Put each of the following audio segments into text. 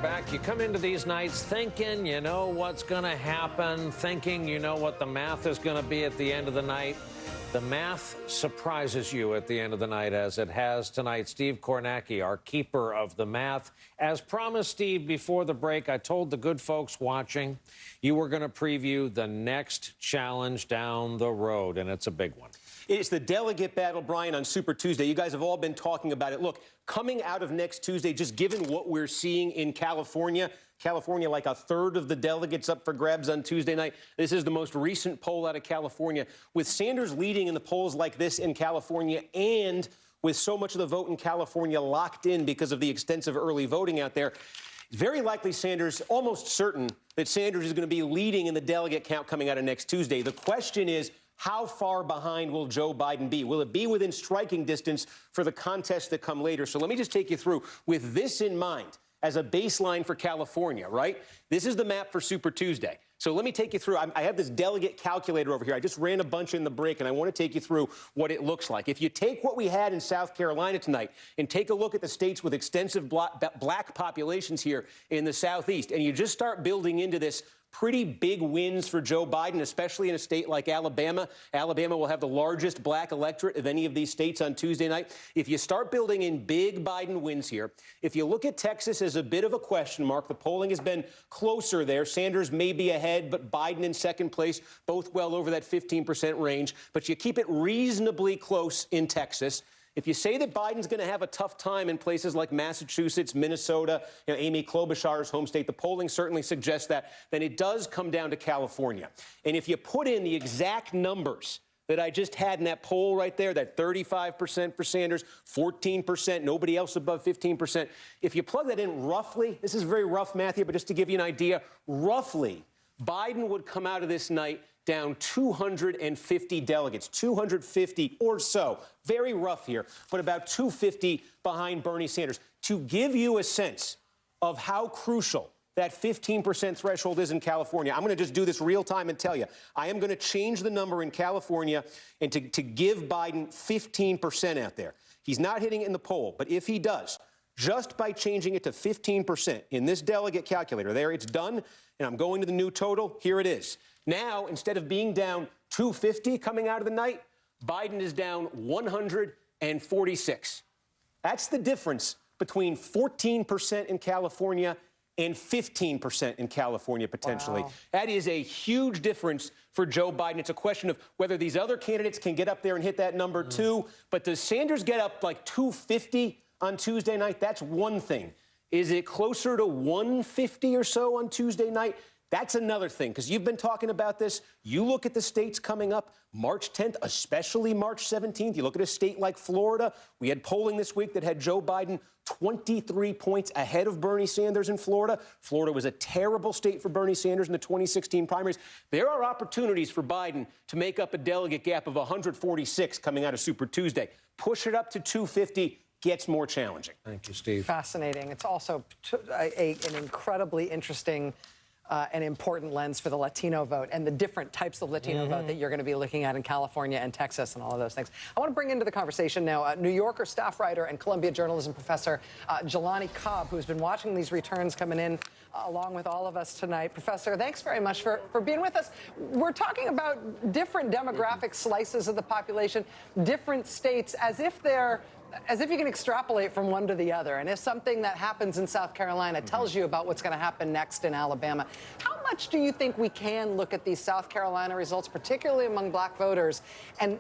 back. You come into these nights thinking you know what's going to happen, thinking you know what the math is going to be at the end of the night. The math surprises you at the end of the night, as it has tonight. Steve Kornacki, our keeper of the math. As promised, Steve, before the break, I told the good folks watching you were going to preview the next challenge down the road, and it's a big one. It's the delegate battle, Brian, on Super Tuesday. You guys have all been talking about it. Look, coming out of next Tuesday, just given what we're seeing in California, like a third of the delegates up for grabs on Tuesday night. This is the most recent poll out of California. With Sanders leading in the polls like this in California, and with so much of the vote in California locked in because of the extensive early voting out there, very likely Sanders, almost certain that Sanders is going to be leading in the delegate count coming out of next Tuesday. The question is, how far behind will Joe Biden be? Will it be within striking distance for the contests that come later? So let me just take you through with this in mind as a baseline for California, right? This is the map for Super Tuesday. So let me take you through. I have this delegate calculator over here. I just ran a bunch in the break, and I want to take you through what it looks like. If you take what we had in South Carolina tonight and take a look at the states with extensive black populations here in the Southeast, and you just start building into this pretty big wins for Joe Biden, especially in a state like Alabama. Alabama will have the largest black electorate of any of these states on Tuesday night. If you start building in big Biden wins here, if you look at Texas as a bit of a question mark, the polling has been closer there. Sanders may be ahead, but Biden in second place, both well over that 15% range. But you keep it reasonably close in Texas. If you say that Biden's going to have a tough time in places like Massachusetts, Minnesota, Amy Klobuchar's home state, the polling certainly suggests that, then it does come down to California. And if you put in the exact numbers that I just had in that poll right there, that 35% for Sanders, 14%, nobody else above 15%, if you plug that in roughly, this is very rough math here, but just to give you an idea, roughly, Biden would come out of this night down 250 delegates, 250 or so. Very rough here, but about 250 behind Bernie Sanders. To give you a sense of how crucial that 15% threshold is in California, I'm going to just do this real time and tell you. I am going to change the number in California and to give Biden 15% out there. He's not hitting it in the poll, but if he does, just by changing it to 15% in this delegate calculator, there it's done, and I'm going to the new total. Here it is. Now, instead of being down 250 coming out of the night, Biden is down 146. That's the difference between 14% in California and 15% in California, potentially. Wow. That is a huge difference for Joe Biden. It's a question of whether these other candidates can get up there and hit that number too. But does Sanders get up like 250 on Tuesday night? That's one thing. Is it closer to 150 or so on Tuesday night? That's another thing, because you've been talking about this. You look at the states coming up, March 10th, especially March 17th. You look at a state like Florida. We had polling this week that had Joe Biden 23 points ahead of Bernie Sanders in Florida. Florida was a terrible state for Bernie Sanders in the 2016 primaries. There are opportunities for Biden to make up a delegate gap of 146 coming out of Super Tuesday. Push it up to 250. Gets more challenging. Thank you, Steve. Fascinating. It's also an incredibly interesting and important lens for the Latino vote and the different types of Latino vote that you're going to be looking at in California and Texas and all of those things. I want to bring into the conversation now New Yorker staff writer and Columbia journalism professor Jelani Cobb, who's been watching these returns coming in along with all of us tonight. Professor, thanks very much for being with us. We're talking about different demographic slices of the population, different states, as if you can extrapolate from one to the other. And if something that happens in South Carolina tells you about what's going to happen next in Alabama, how much do you think we can look at these South Carolina results, particularly among black voters, and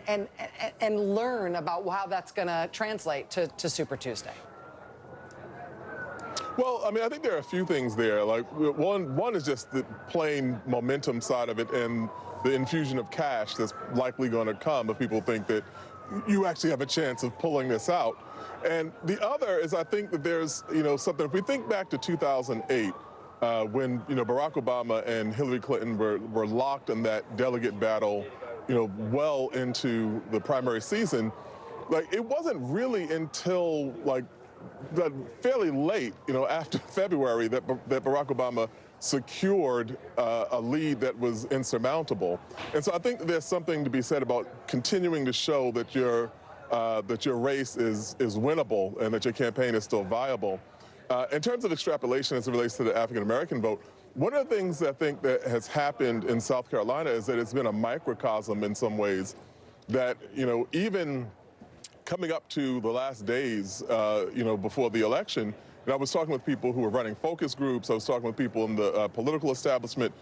learn about how that's going to translate to Super Tuesday? Well, I mean, I think there are a few things there. Like one is just the plain momentum side of it and the infusion of cash that's likely going to come if people think that you actually have a chance of pulling this out. And the other is I think that there's, something, if we think back to 2008, when, Barack Obama and Hillary Clinton were locked in that delegate battle, well into the primary season, it wasn't really until, fairly late, after February that Barack Obama secured a lead that was insurmountable. And so I think there's something to be said about continuing to show that your race is winnable and that your campaign is still viable. In terms of extrapolation as it relates to the African-American vote, one of the things I think that has happened in South Carolina is that it's been a microcosm in some ways that, even coming up to the last days, before the election, and I was talking with people who were running focus groups, I was talking with people in the political establishment,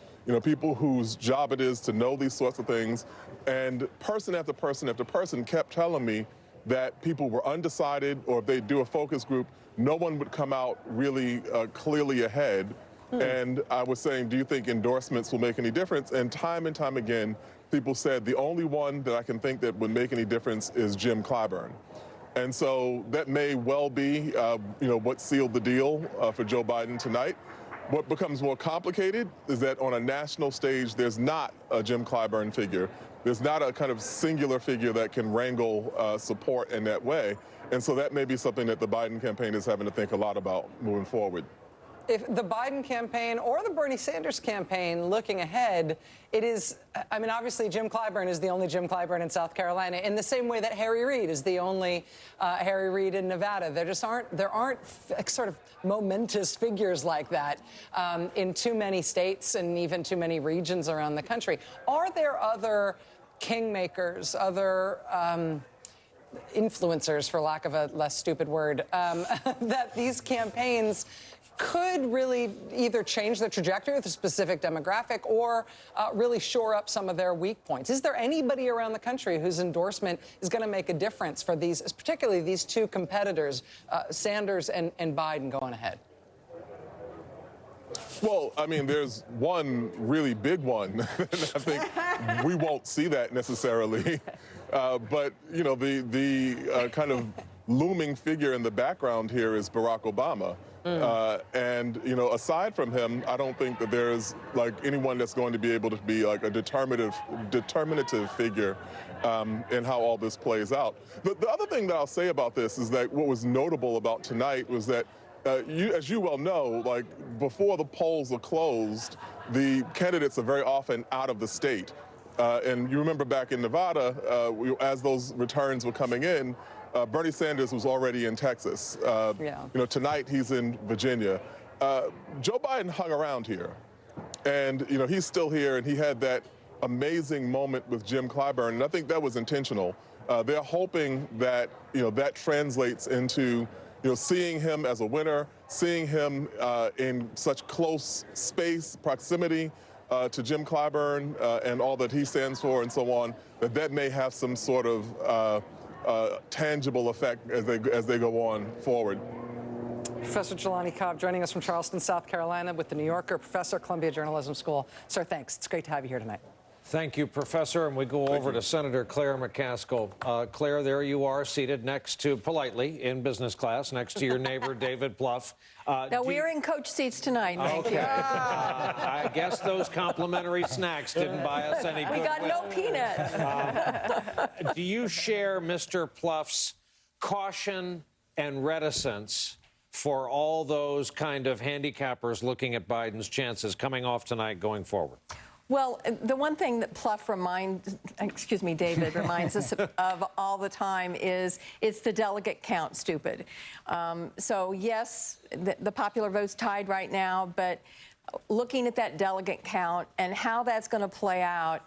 people whose job it is to know these sorts of things, and person after person after person kept telling me that people were undecided, or if they do a focus group, no one would come out really clearly ahead. And I was saying, do you think endorsements will make any difference? And time again, people said the only one that I can think that would make any difference is Jim Clyburn. And so that may well be, what sealed the deal for Joe Biden tonight. What becomes more complicated is that on a national stage, there's not a Jim Clyburn figure. There's not a kind of singular figure that can wrangle support in that way. And so that may be something that the Biden campaign is having to think a lot about moving forward. If the Biden campaign or the Bernie Sanders campaign looking ahead, it is, obviously Jim Clyburn is the only Jim Clyburn in South Carolina, in the same way that Harry Reid is the only Harry Reid in Nevada. There aren't sort of momentous figures like that in too many states and even too many regions around the country. Are there other kingmakers, other influencers, for lack of a less stupid word, that these campaigns could really either change the trajectory of the specific demographic or really shore up some of their weak points? Is there anybody around the country whose endorsement is going to make a difference for these, particularly these two competitors, Sanders and Biden, going ahead? Well, there's one really big one. I think we won't see that necessarily. But, the kind of looming figure in the background here is Barack Obama. And, aside from him, I don't think that there's anyone that's going to be able to be a determinative figure in how all this plays out. But the other thing that I'll say about this is that what was notable about tonight was that as you well know, before the polls are closed, the candidates are very often out of the state. And you remember back in Nevada, as those returns were coming in, Bernie Sanders was already in Texas. Tonight he's in Virginia. Joe Biden hung around here. And, he's still here, and he had that amazing moment with Jim Clyburn, and I think that was intentional. They're hoping that, that translates into, seeing him as a winner, seeing him in such close proximity to Jim Clyburn and all that he stands for and so on, that may have some sort of tangible effect as they go on forward. Professor Jelani Cobb joining us from Charleston, South Carolina, with the New Yorker, professor, Columbia Journalism School. Sir, thanks. It's great to have you here tonight. Thank you, Professor. And we go over to Senator Claire McCaskill. Claire, there you are, seated next to, politely, in business class, next to your neighbor, David Plouffe. No, we're in coach seats tonight. Okay. I guess those complimentary snacks didn't buy us any good. We got no peanuts. Do you share Mr. Plouffe's caution and reticence for all those kind of handicappers looking at Biden's chances coming off tonight going forward? Well, the one thing that David reminds us of all the time is it's the delegate count, stupid. So, yes, the popular vote's tied right now, but looking at that delegate count and how that's going to play out,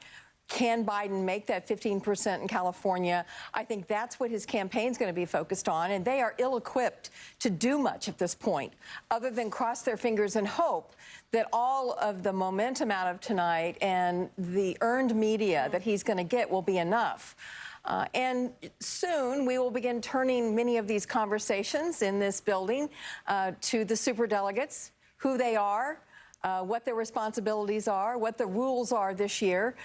can Biden make that 15% in California? I think that's what his campaign's going to be focused on, and they are ill-equipped to do much at this point, other than cross their fingers and hope that all of the momentum out of tonight and the earned media that he's going to get will be enough. And soon we will begin turning many of these conversations in this building to the superdelegates, who they are, what their responsibilities are, what the rules are this year.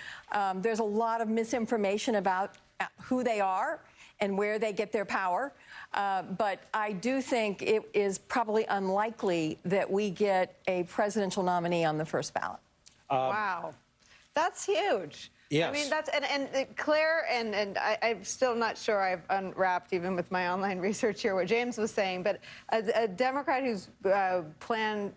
There's a lot of misinformation about who they are and where they get their power. But I do think it is probably unlikely that we get a presidential nominee on the first ballot. Wow. That's huge. Yes. I mean, that's, and Claire, and I'm still not sure I've unwrapped, even with my online research here, what James was saying, but a Democrat whose plan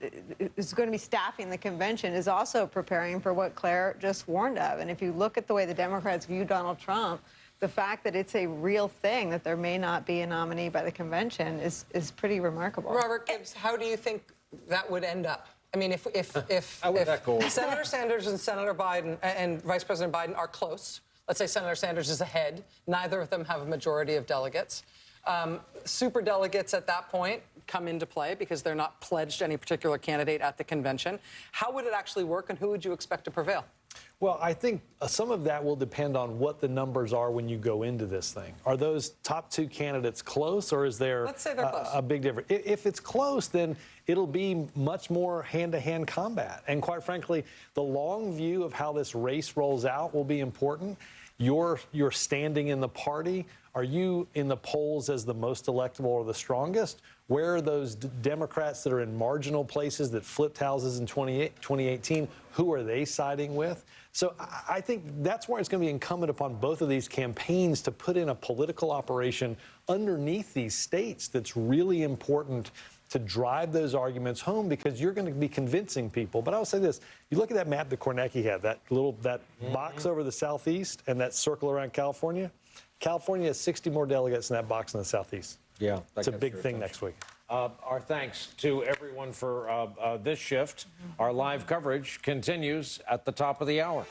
is going to be staffing the convention is also preparing for what Claire just warned of. And if you look at the way the Democrats view Donald Trump, the fact that it's a real thing, that there may not be a nominee by the convention, is pretty remarkable. Robert Gibbs, how do you think that would end up? I mean, if Senator Sanders and Senator Biden and Vice President Biden are close, let's say Senator Sanders is ahead, neither of them have a majority of delegates. Super delegates at that point come into play because they're not pledged any particular candidate at the convention. How would it actually work, and who would you expect to prevail? Well, I think some of that will depend on what the numbers are when you go into this thing. Are those top two candidates close, or is there Let's say they're close. A big difference? If it's close, then it'll be much more hand-to-hand combat. And quite frankly, the long view of how this race rolls out will be important. Your standing in the party, are you in the polls as the most electable or the strongest? Where are those Democrats that are in marginal places that flipped houses in 2018? Who are they siding with? So I think that's where it's going to be incumbent upon both of these campaigns to put in a political operation underneath these states that's really important to drive those arguments home, because you're going to be convincing people. But I will say this, you look at that map that Kornacki had, that box over the southeast and that circle around California. California has 60 more delegates in that box in the southeast. Yeah, it's a big thing next week. Our thanks to everyone for this shift. Our live coverage continues at the top of the hour.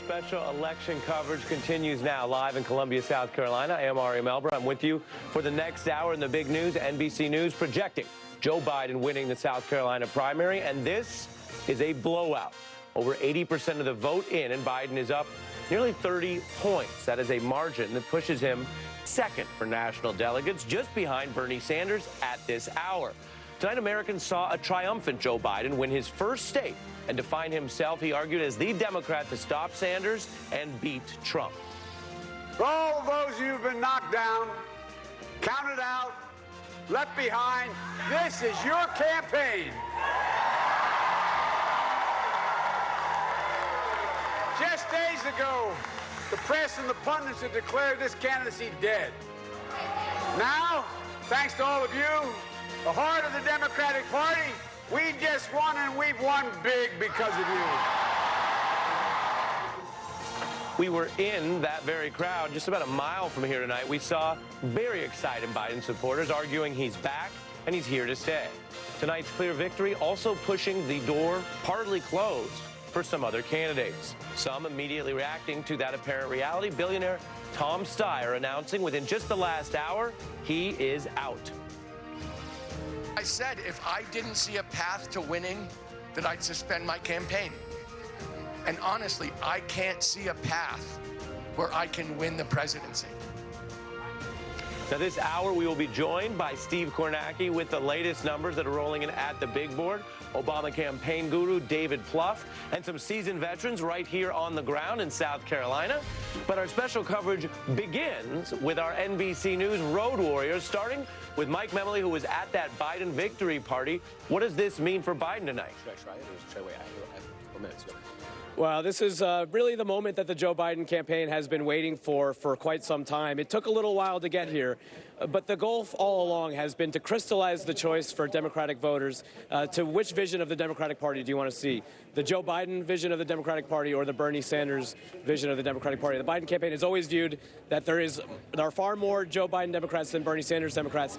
Special election coverage continues now live in Columbia, South Carolina. I am Ari Melber. I'm with you for the next hour in the big news. NBC News projecting Joe Biden winning the South Carolina primary, and this is a blowout. Over 80% of the vote in, and Biden is up nearly 30 points. That is a margin that pushes him second for national delegates, just behind Bernie Sanders at this hour. Tonight, Americans saw a triumphant Joe Biden win his first state and define himself, he argued, as the Democrat to stop Sanders and beat Trump. For all of those who've been knocked down, counted out, left behind, this is your campaign. Just days ago, the press and the pundits had declared this candidacy dead. Now, thanks to all of you, the heart of the Democratic Party, we just won, and we've won big because of you. We were in that very crowd just about a mile from here tonight. We saw very excited Biden supporters arguing he's back and he's here to stay. Tonight's clear victory also pushing the door partly closed for some other candidates. Some immediately reacting to that apparent reality. Billionaire Tom Steyer announcing within just the last hour he is out. I said if I didn't see a path to winning, that I'd suspend my campaign. And honestly, I can't see a path where I can win the presidency. Now, this hour, we will be joined by Steve Kornacki with the latest numbers that are rolling in at the big board, Obama campaign guru David Plouffe, and some seasoned veterans right here on the ground in South Carolina. But our special coverage begins with our NBC News Road Warriors, starting with Mike Memoli, who was at that Biden victory party. What does this mean for Biden tonight? Should I try it, or should I wait? I have 4 minutes. Well, this is really the moment that the Joe Biden campaign has been waiting for quite some time. It took a little while to get here, but the goal all along has been to crystallize the choice for Democratic voters to which vision of the Democratic Party do you want to see? The Joe Biden vision of the Democratic Party or the Bernie Sanders vision of the Democratic Party? The Biden campaign has always viewed that there are far more Joe Biden Democrats than Bernie Sanders Democrats.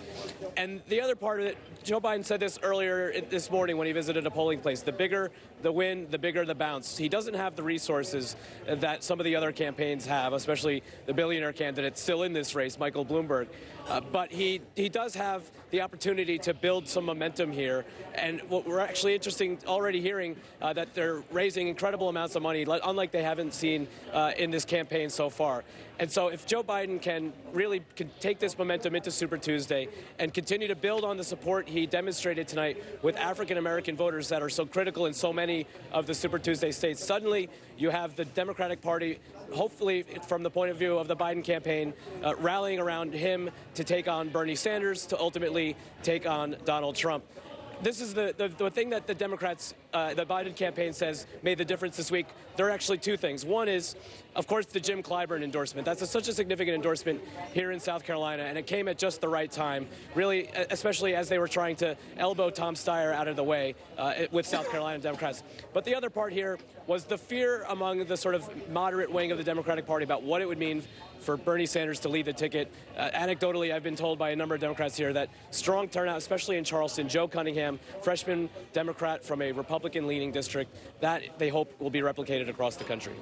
And the other part of it, Joe Biden said this earlier this morning when he visited a polling place, the bigger the win, the bigger the bounce. He doesn't have the resources that some of the other campaigns have, especially the billionaire candidate still in this race, Michael Bloomberg. But he does have the opportunity to build some momentum here. And what we're actually interesting already hearing that they're raising incredible amounts of money, unlike they haven't seen in this campaign so far. And so if Joe Biden can take this momentum into Super Tuesday and continue to build on the support he demonstrated tonight with African-American voters that are so critical in so many of the Super Tuesday states, suddenly you have the Democratic Party, hopefully from the point of view of the Biden campaign, rallying around him to take on Bernie Sanders, to ultimately take on Donald Trump. This is the thing that the Democrats the Biden campaign says made the difference this week, there are actually two things. One is, of course, the Jim Clyburn endorsement. That's such a significant endorsement here in South Carolina, and it came at just the right time, really, especially as they were trying to elbow Tom Steyer out of the way with South Carolina Democrats. But the other part here was the fear among the sort of moderate wing of the Democratic Party about what it would mean for Bernie Sanders to lead the ticket. Anecdotally, I've been told by a number of Democrats here that strong turnout, especially in Charleston, Joe Cunningham, freshman Democrat from a Republican-leaning district, that they hope will be replicated across the country.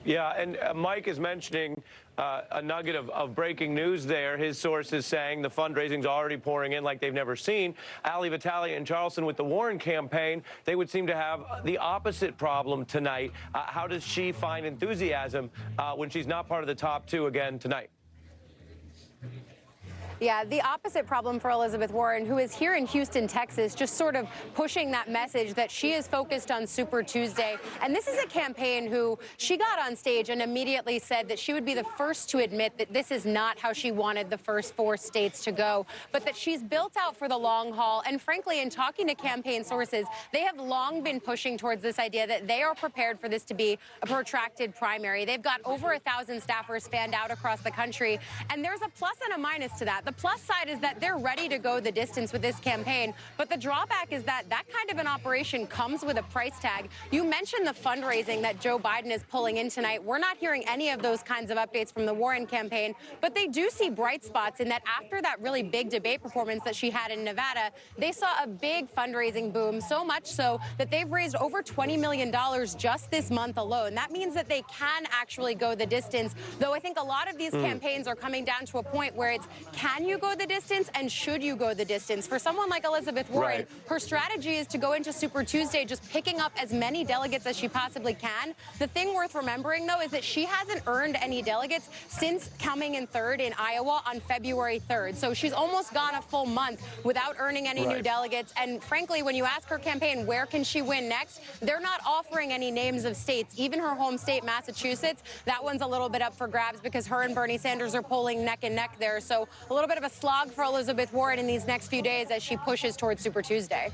Yeah, and Mike is mentioning a nugget of breaking news there. His sources saying the fundraising's already pouring in like they've never seen. Ali Vitale in Charleston with the Warren campaign, they would seem to have the opposite problem tonight. How does she find enthusiasm when she's not part of the top two again tonight? Yeah, the opposite problem for Elizabeth Warren, who is here in Houston, Texas, just sort of pushing that message that she is focused on Super Tuesday. And this is a campaign who she got on stage and immediately said that she would be the first to admit that this is not how she wanted the first 4 states to go, but that she's built out for the long haul. And frankly, in talking to campaign sources, they have long been pushing towards this idea that they are prepared for this to be a protracted primary. They've got over 1,000 staffers fanned out across the country, and there's a plus and a minus to that. The plus side is that they're ready to go the distance with this campaign, but the drawback is that that kind of an operation comes with a price tag. You mentioned the fundraising that Joe Biden is pulling in tonight. We're not hearing any of those kinds of updates from the Warren campaign, but they do see bright spots in that after that really big debate performance that she had in Nevada, they saw a big fundraising boom, so much so that they've raised over $20 million just this month alone. That means that they can actually go the distance, though I think a lot of these campaigns are coming down to a point where it's, can you go the distance and should you go the distance? For someone like Elizabeth Warren, her strategy is to go into Super Tuesday just picking up as many delegates as she possibly can. The thing worth remembering, though, is that she hasn't earned any delegates since coming in third in Iowa on February 3rd. So she's almost gone a full month without earning any new delegates. And frankly, when you ask her campaign, where can she win next? They're not offering any names of states. Even her home state, Massachusetts, that one's a little bit up for grabs because her and Bernie Sanders are polling neck and neck there. So a little bit of a slog for Elizabeth Warren in these next few days as she pushes towards Super Tuesday.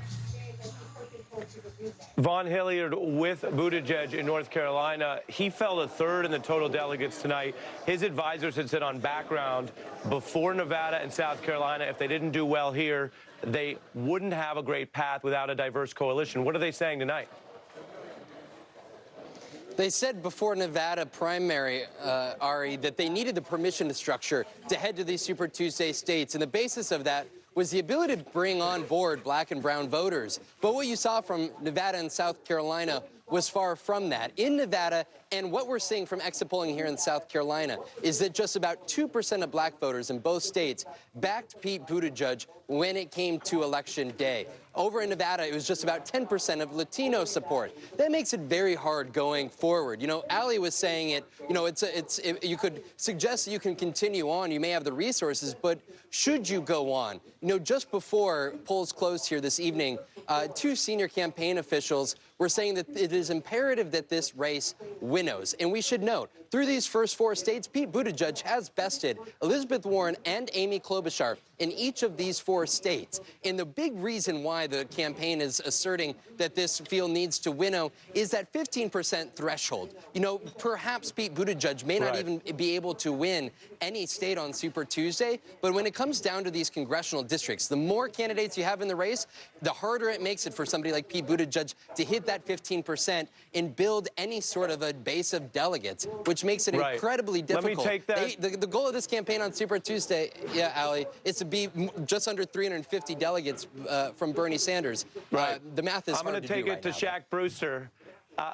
Vaughn Hilliard with Buttigieg in North Carolina. He fell to third in the total delegates tonight. His advisors had said on background before Nevada and South Carolina, if they didn't do well here, they wouldn't have a great path without a diverse coalition. What are they saying tonight? They said before Nevada primary, Ari, that they needed the permission to structure to head to these Super Tuesday states. And the basis of that was the ability to bring on board black and brown voters. But what you saw from Nevada and South Carolina was far from that. In Nevada, and what we're seeing from exit polling here in South Carolina, is that just about 2% of black voters in both states backed Pete Buttigieg when it came to election day. Over in Nevada, it was just about 10% of Latino support. That makes it very hard going forward. You know, Ali was saying it, you know, you could suggest that you can continue on. You may have the resources, but should you go on? You know, just before polls closed here this evening, 2 senior campaign officials were saying that it is imperative that this race winnows. And we should note, through these first 4 states, Pete Buttigieg has bested Elizabeth Warren and Amy Klobuchar in each of these 4 states. And the big reason why the campaign is asserting that this field needs to winnow is that 15% threshold. You know, perhaps Pete Buttigieg may not even be able to win any state on Super Tuesday, but when it comes down to these congressional districts, the more candidates you have in the race, the harder it makes it for somebody like Pete Buttigieg to hit that 15% and build any sort of a base of delegates, which makes it incredibly difficult. Let me take that. The goal of this campaign on Super Tuesday, Ali, is to be just under 350 delegates from Bernie Sanders. The math is hard to do. I'm going to take it to Shaq Brewster,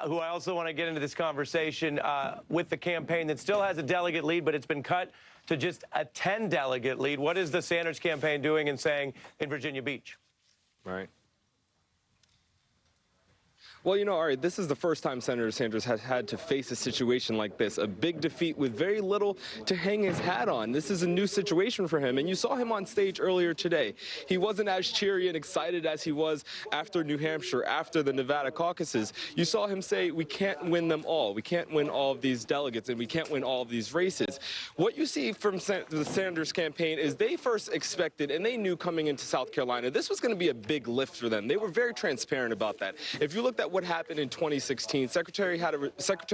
who I also want to get into this conversation with the campaign that still has a delegate lead, but it's been cut to just a 10-delegate lead. What is the Sanders campaign doing and saying in Virginia Beach? Well, you know, Ari, this is the first time Senator Sanders has had to face a situation like this, a big defeat with very little to hang his hat on. This is a new situation for him, and you saw him on stage earlier today. He wasn't as cheery and excited as he was after New Hampshire, after the Nevada caucuses. You saw him say, we can't win them all. We can't win all of these delegates, and we can't win all of these races. What you see from the Sanders campaign is they first expected, and they knew coming into South Carolina, this was going to be a big lift for them. They were very transparent about that. If you looked at what happened in 2016, Secretary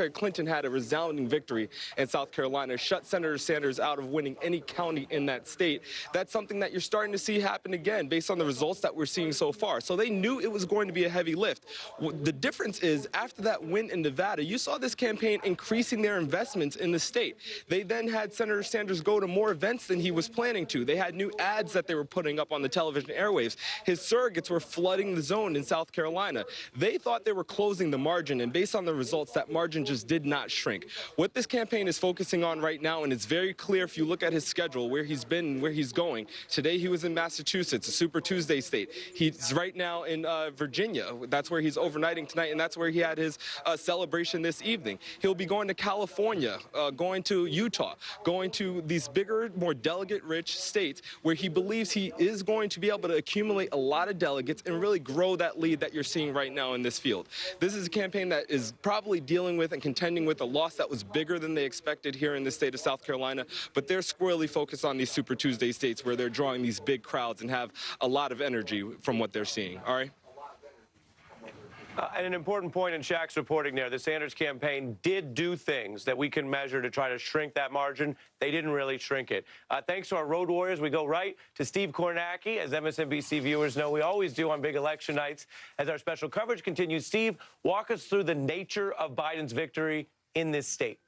Clinton had a resounding victory in South Carolina, shut Senator Sanders out of winning any county in that state. That's something that you're starting to see happen again based on the results that we're seeing so far. So they knew it was going to be a heavy lift. The difference is after that win in Nevada, you saw this campaign increasing their investments in the state. They then had Senator Sanders go to more events than he was planning to. They had new ads that they were putting up on the television airwaves. His surrogates were flooding the zone in South Carolina. They thought they were closing the margin, and based on the results, that margin just did not shrink. What this campaign is focusing on right now, and it's very clear if you look at his schedule, where he's been and where he's going. Today he was in Massachusetts, a Super Tuesday state. He's right now in Virginia. That's where he's overnighting tonight, and that's where he had his celebration this evening. He'll be going to California, going to Utah, going to these bigger, more delegate-rich states where he believes he is going to be able to accumulate a lot of delegates and really grow that lead that you're seeing right now in this field. This is a campaign that is probably dealing with and contending with a loss that was bigger than they expected here in the state of South Carolina, but they're squarely focused on these Super Tuesday states where they're drawing these big crowds and have a lot of energy from what they're seeing. All right? And an important point in Shaq's reporting there, the Sanders campaign did do things that we can measure to try to shrink that margin. They didn't really shrink it. Thanks to our road warriors, we go right to Steve Kornacki. As MSNBC viewers know, we always do on big election nights. As our special coverage continues, Steve, walk us through the nature of Biden's victory in this state.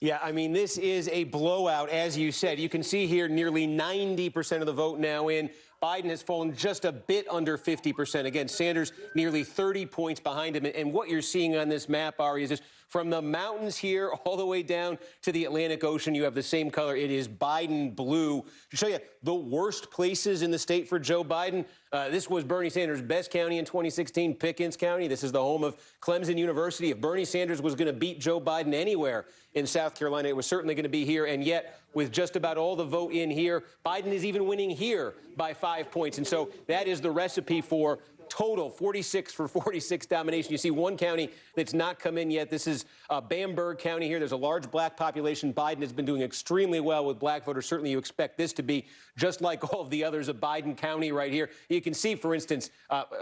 Yeah, I mean, this is a blowout, as you said. You can see here nearly 90% of the vote now in. Biden has fallen just a bit under 50%. Again, Sanders nearly 30 points behind him. And what you're seeing on this map, Ari, is this from the mountains here all the way down to the Atlantic Ocean. You have the same color. It is Biden blue. To show you the worst places in the state for Joe Biden, this was Bernie Sanders' best county in 2016, Pickens County. This is the home of Clemson University. If Bernie Sanders was going to beat Joe Biden anywhere in South Carolina, it was certainly going to be here. And yet, with just about all the vote in here, Biden is even winning here by 5 points. And so that is the recipe for total 46 for 46 domination. You see one county that's not come in yet. This is Bamberg County here. There's a large black population. Biden has been doing extremely well with black voters. Certainly you expect this to be just like all of the others of Biden County right here. You can see, for instance,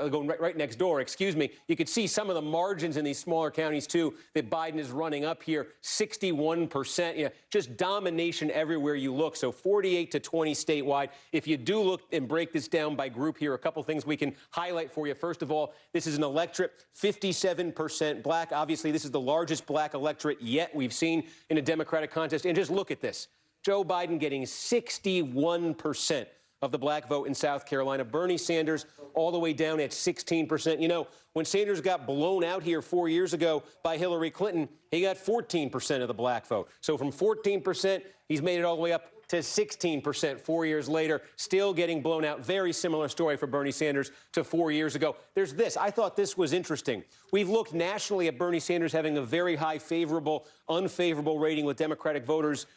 going right next door, excuse me, you could see some of the margins in these smaller counties, too, that Biden is running up here, 61%. Yeah, just domination everywhere you look. So 48 to 20 statewide. If you do look and break this down by group here, a couple things we can highlight for you. First of all, this is an electorate, 57% black. Obviously, this is the largest black electorate yet we've seen in a Democratic contest. And just look at this. Joe Biden getting 61% of the black vote in South Carolina. Bernie Sanders all the way down at 16%. You know, when Sanders got blown out here 4 years ago by Hillary Clinton, he got 14% of the black vote. So from 14%, he's made it all the way up to 16% 4 years later, still getting blown out. Very similar story for Bernie Sanders to 4 years ago. There's this. I thought this was interesting. We've looked nationally at Bernie Sanders having a very high favorable, unfavorable rating with Democratic voters.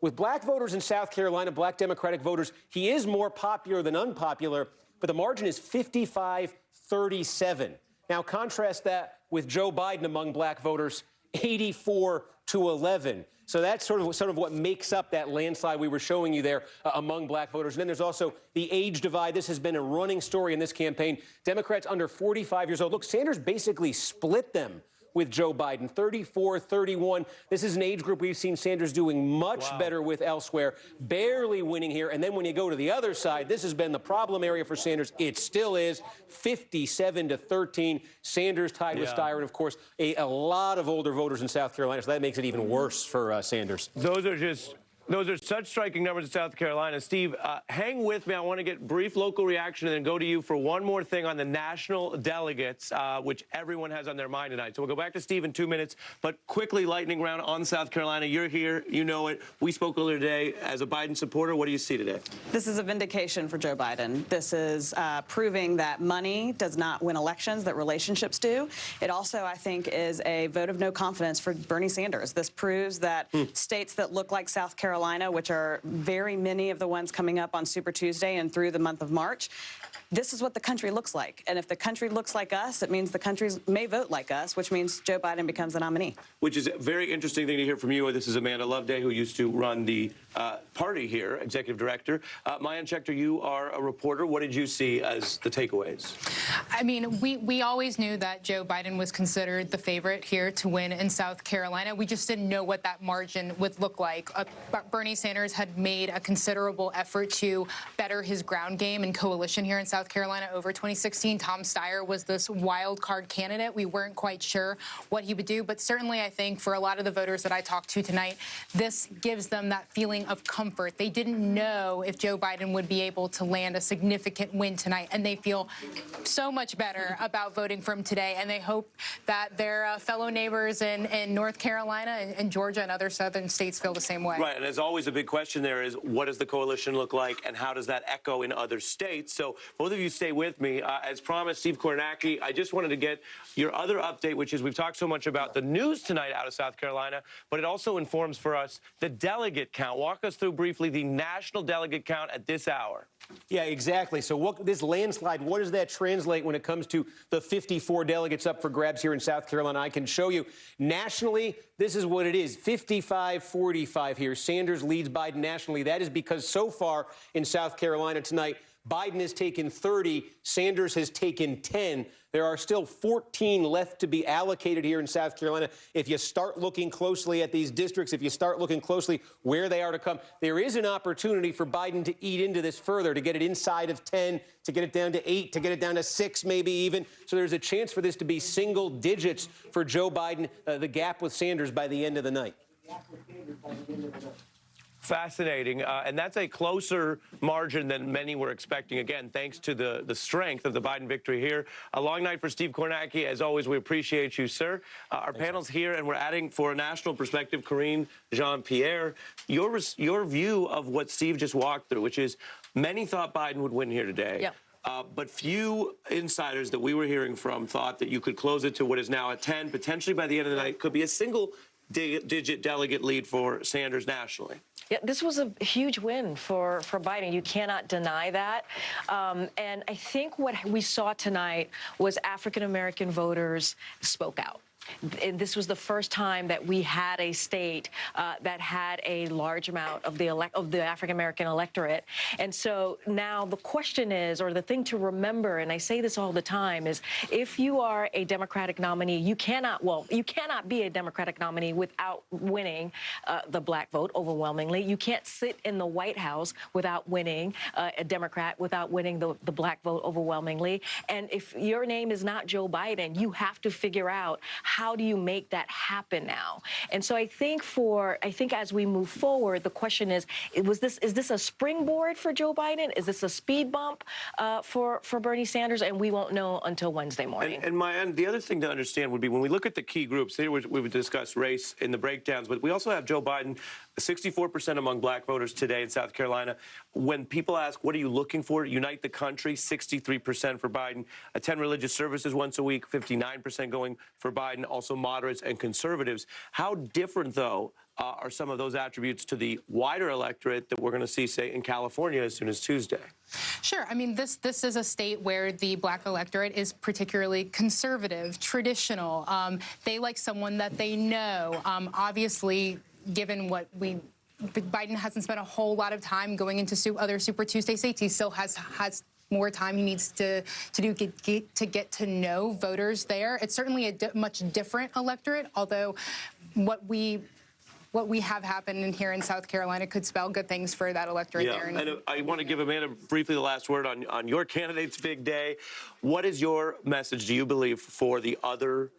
With black voters in South Carolina, black Democratic voters, he is more popular than unpopular, but the margin is 55-37. Now, contrast that with Joe Biden among black voters, 84-11. So that's sort of what makes up that landslide we were showing you there among black voters. And then there's also the age divide. This has been a running story in this campaign. Democrats under 45 years old. Look, Sanders basically split them with Joe Biden, 34-31. This is an age group we've seen Sanders doing much better with elsewhere, barely winning here. And then when you go to the other side, this has been the problem area for Sanders. It still is 57-13. Sanders tied with Steyer, and of course, a lot of older voters in South Carolina. So that makes it even worse for Sanders. Those are just Those are such striking numbers in South Carolina. Steve, hang with me. I want to get brief local reaction and then go to you for one more thing on the national delegates, which everyone has on their mind tonight. So we'll go back to Steve in 2 minutes, but quickly, lightning round on South Carolina. You're here. You know it. We spoke earlier today. As a Biden supporter, what do you see today? This is a vindication for Joe Biden. This is proving that money does not win elections, that relationships do. It also, I think, is a vote of no confidence for Bernie Sanders. This proves that states that look like South Carolina, which are very many of the ones coming up on Super Tuesday and through the month of March, this is what the country looks like. And if the country looks like us, it means the country may vote like us, which means Joe Biden becomes the nominee. Which is a very interesting thing to hear from you. This is Amanda Loveday, who used to run the party here, executive director. Maayan Schechter, you are a reporter. What did you see as the takeaways? I mean, we always knew that Joe Biden was considered the favorite here to win in South Carolina. We just didn't know what that margin would look like. Bernie Sanders had made a considerable effort to better his ground game and coalition here in South Carolina over 2016. Tom Steyer was this wild card candidate. We weren't quite sure what he would do, but certainly I think for a lot of the voters that I talked to tonight, this gives them that feeling of comfort. They didn't know if Joe Biden would be able to land a significant win tonight, and they feel so much better about voting for him today, and they hope that their fellow neighbors in North Carolina and Georgia and other southern states feel the same way. Right, and as always, a big question there is, what does the coalition look like, and how does that echo in other states? So both of you stay with me. As promised, Steve Kornacki, I just wanted to get your other update, which is we've talked so much about the news tonight out of South Carolina, but it also informs for us the delegate count. Walk us through briefly the national delegate count at this hour. Yeah, exactly. So this landslide, what does that translate when it comes to the 54 delegates up for grabs here in South Carolina? I can show you. Nationally, this is what it is, 55-45 here. Sanders leads Biden nationally. That is because so far in South Carolina tonight, Biden has taken 30, Sanders has taken 10. There are still 14 left to be allocated here in South Carolina. If you start looking closely at these districts, if you start looking closely where they are to come, there is an opportunity for Biden to eat into this further, to get it inside of 10, to get it down to 8, to get it down to 6 maybe even. So there's a chance for this to be single digits for Joe Biden, the gap with Sanders by the end of the night. Fascinating. And that's a closer margin than many were expecting. Again, thanks to the strength of the Biden victory here. A long night for Steve Kornacki. As always, we appreciate you, sir. Our panel's here, and we're adding, for a national perspective, Karine Jean-Pierre, your view of what Steve just walked through, which is many thought Biden would win here today. Yep. But few insiders that we were hearing from thought that you could close it to what is now at 10, potentially by the end of the night, could be a single-digit delegate lead for Sanders nationally. Yeah, this was a huge win for Biden. You cannot deny that. And I think what we saw tonight was African-American voters spoke out. And this was the first time that we had a state that had a large amount of the African-American electorate. And so now the question is, or the thing to remember, and I say this all the time, is if you are a Democratic nominee, you cannot be a Democratic nominee without winning the black vote overwhelmingly. You can't sit in the White House without winning a Democrat, without winning the black vote overwhelmingly. And if your name is not Joe Biden, you have to figure out how do you make that happen now? And so I think as we move forward, the question is this a springboard for Joe Biden? Is this a speed bump for Bernie Sanders? And we won't know until Wednesday morning. And Maayan, the other thing to understand would be when we look at the key groups, here we would discuss race in the breakdowns, but we also have Joe Biden, 64% among black voters today in South Carolina. When people ask, what are you looking for? Unite the country, 63% for Biden. Attend religious services once a week, 59% going for Biden, also moderates and conservatives. How different, though, are some of those attributes to the wider electorate that we're going to see, say, in California as soon as Tuesday? Sure. I mean, this is a state where the black electorate is particularly conservative, traditional. They like someone that they know. Obviously, given what Biden hasn't spent a whole lot of time going into other Super Tuesday states. He still has more time he needs to get to know voters there. It's certainly a much different electorate, although what we have happened in here in South Carolina could spell good things for that electorate there. And I want to give Amanda briefly the last word on your candidate's big day. What is your message, do you believe, for the other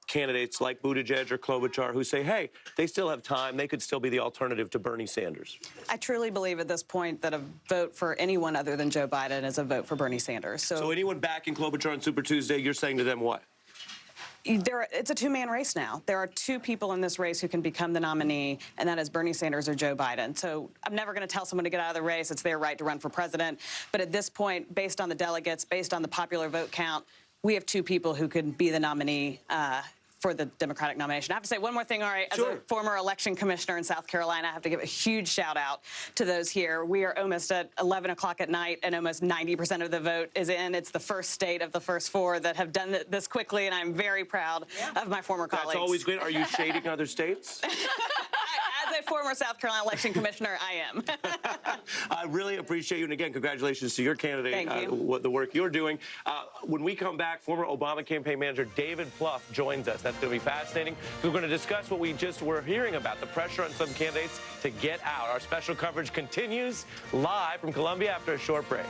candidates like Buttigieg or Klobuchar who say, hey, they still have time. They could still be the alternative to Bernie Sanders? I truly believe at this point that a vote for anyone other than Joe Biden is a vote for Bernie Sanders. So anyone backing Klobuchar on Super Tuesday, you're saying to them what? It's a two-man race now. There are two people in this race who can become the nominee, and that is Bernie Sanders or Joe Biden. So I'm never going to tell someone to get out of the race. It's their right to run for president. But at this point, based on the delegates, based on the popular vote count, we have two people who could be the nominee for the Democratic nomination. I have to say one more thing, Ari. As a former election commissioner in South Carolina, I have to give a huge shout out to those here. We are almost at 11 o'clock at night, and almost 90% of the vote is in. It's the first state of the first four that have done this quickly, and I'm very proud of my former colleagues. That's always good. Are you shading other states? As a former South Carolina election commissioner, I am. I really appreciate you. And again, congratulations to your candidate, the work you're doing. When we come back, former Obama campaign manager David Plouffe joins us. That's going to be fascinating. We're going to discuss what we just were hearing about, the pressure on some candidates to get out. Our special coverage continues live from Columbia after a short break.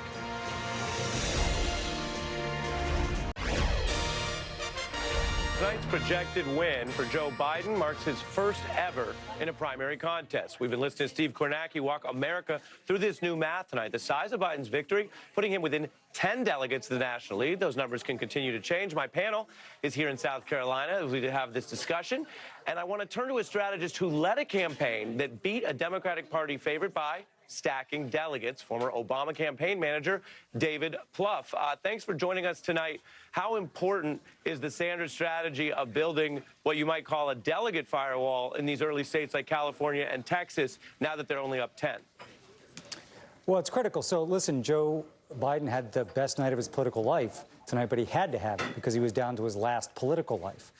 Tonight's projected win for Joe Biden marks his first ever in a primary contest. We've been listening to Steve Kornacki walk America through this new math tonight. The size of Biden's victory, putting him within 10 delegates to the national lead. Those numbers can continue to change. My panel is here in South Carolina as we have this discussion. And I want to turn to a strategist who led a campaign that beat a Democratic Party favorite by stacking delegates, former Obama campaign manager David Plouffe. Thanks for joining us tonight. How important is the Sanders strategy of building what you might call a delegate firewall in these early states like California and Texas now that they're only up 10? Well, it's critical. So listen, Joe Biden had the best night of his political life tonight, but he had to have it because he was down to his last political life.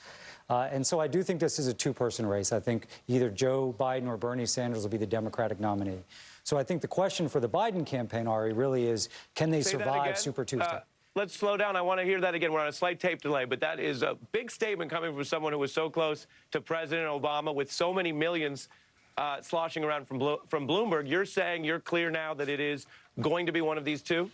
And so I do think this is a two-person race. I think either Joe Biden or Bernie Sanders will be the Democratic nominee. So I think the question for the Biden campaign, Ari, really is, can they survive Super Tuesday? Let's slow down. I want to hear that again. We're on a slight tape delay, but that is a big statement coming from someone who was so close to President Obama with so many millions sloshing around from Bloomberg. You're saying you're clear now that it is going to be one of these two?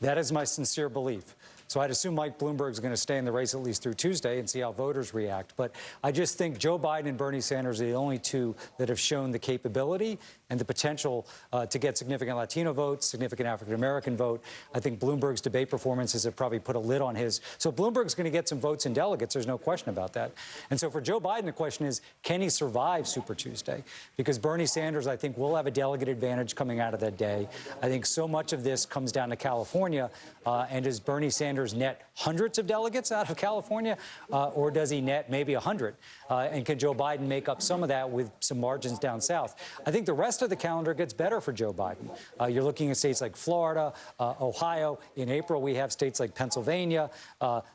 That is my sincere belief. So I'd assume Mike Bloomberg is going to stay in the race at least through Tuesday and see how voters react. But I just think Joe Biden and Bernie Sanders are the only two that have shown the capability and the potential to get significant Latino votes, significant African-American vote. I think Bloomberg's debate performances have probably put a lid on his. So Bloomberg's going to get some votes and delegates. There's no question about that. And so for Joe Biden, the question is, can he survive Super Tuesday? Because Bernie Sanders, I think, will have a delegate advantage coming out of that day. I think so much of this comes down to California. And does Bernie Sanders net hundreds of delegates out of California, or does he net maybe 100? And can Joe Biden make up some of that with some margins down south? I think the rest of the calendar gets better for Joe Biden. You're looking at states like Florida, Ohio. In April, we have states like Pennsylvania,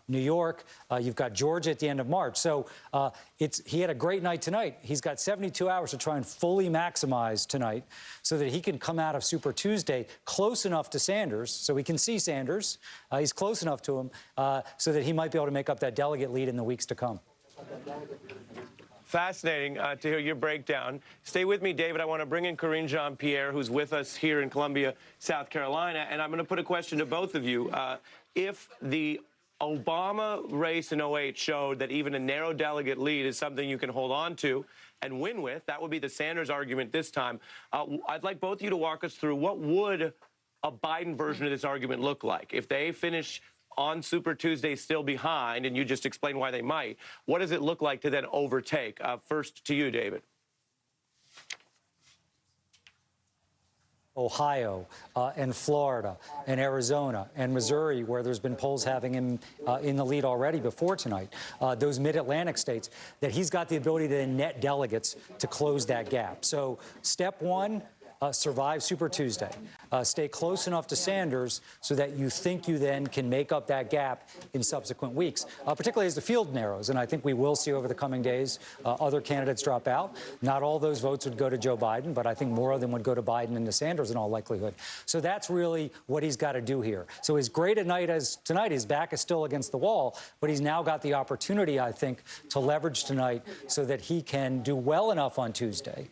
New York. You've got Georgia at the end of March. So he had a great night tonight. He's got 72 hours to try and fully maximize tonight so that he can come out of Super Tuesday close enough to Sanders so we can see Sanders. He's close enough to him so that he might be able to make up that delegate lead in the weeks to come. Fascinating to hear your breakdown. Stay with me, David. I want to bring in Karine Jean-Pierre, who's with us here in Columbia, South Carolina. And I'm going to put a question to both of you. If the Obama race in 08 showed that even a narrow delegate lead is something you can hold on to and win with, that would be the Sanders argument this time. I'd like both of you to walk us through what would a Biden version of this argument look like? If they finish on Super Tuesday still behind, and you just explain why they might, what does it look like to then overtake? First to you, David. Ohio and Florida and Arizona and Missouri, where there's been polls having him in the lead already before tonight, those mid-Atlantic states, that he's got the ability to net delegates to close that gap. So step one, survive Super Tuesday. Stay close enough to Sanders so that you think you then can make up that gap in subsequent weeks, particularly as the field narrows. And I think we will see over the coming days other candidates drop out. Not all those votes would go to Joe Biden, but I think more of them would go to Biden and to Sanders in all likelihood. So that's really what he's got to do here. So as great a night as tonight, his back is still against the wall, but he's now got the opportunity, I think, to leverage tonight so that he can do well enough on Tuesday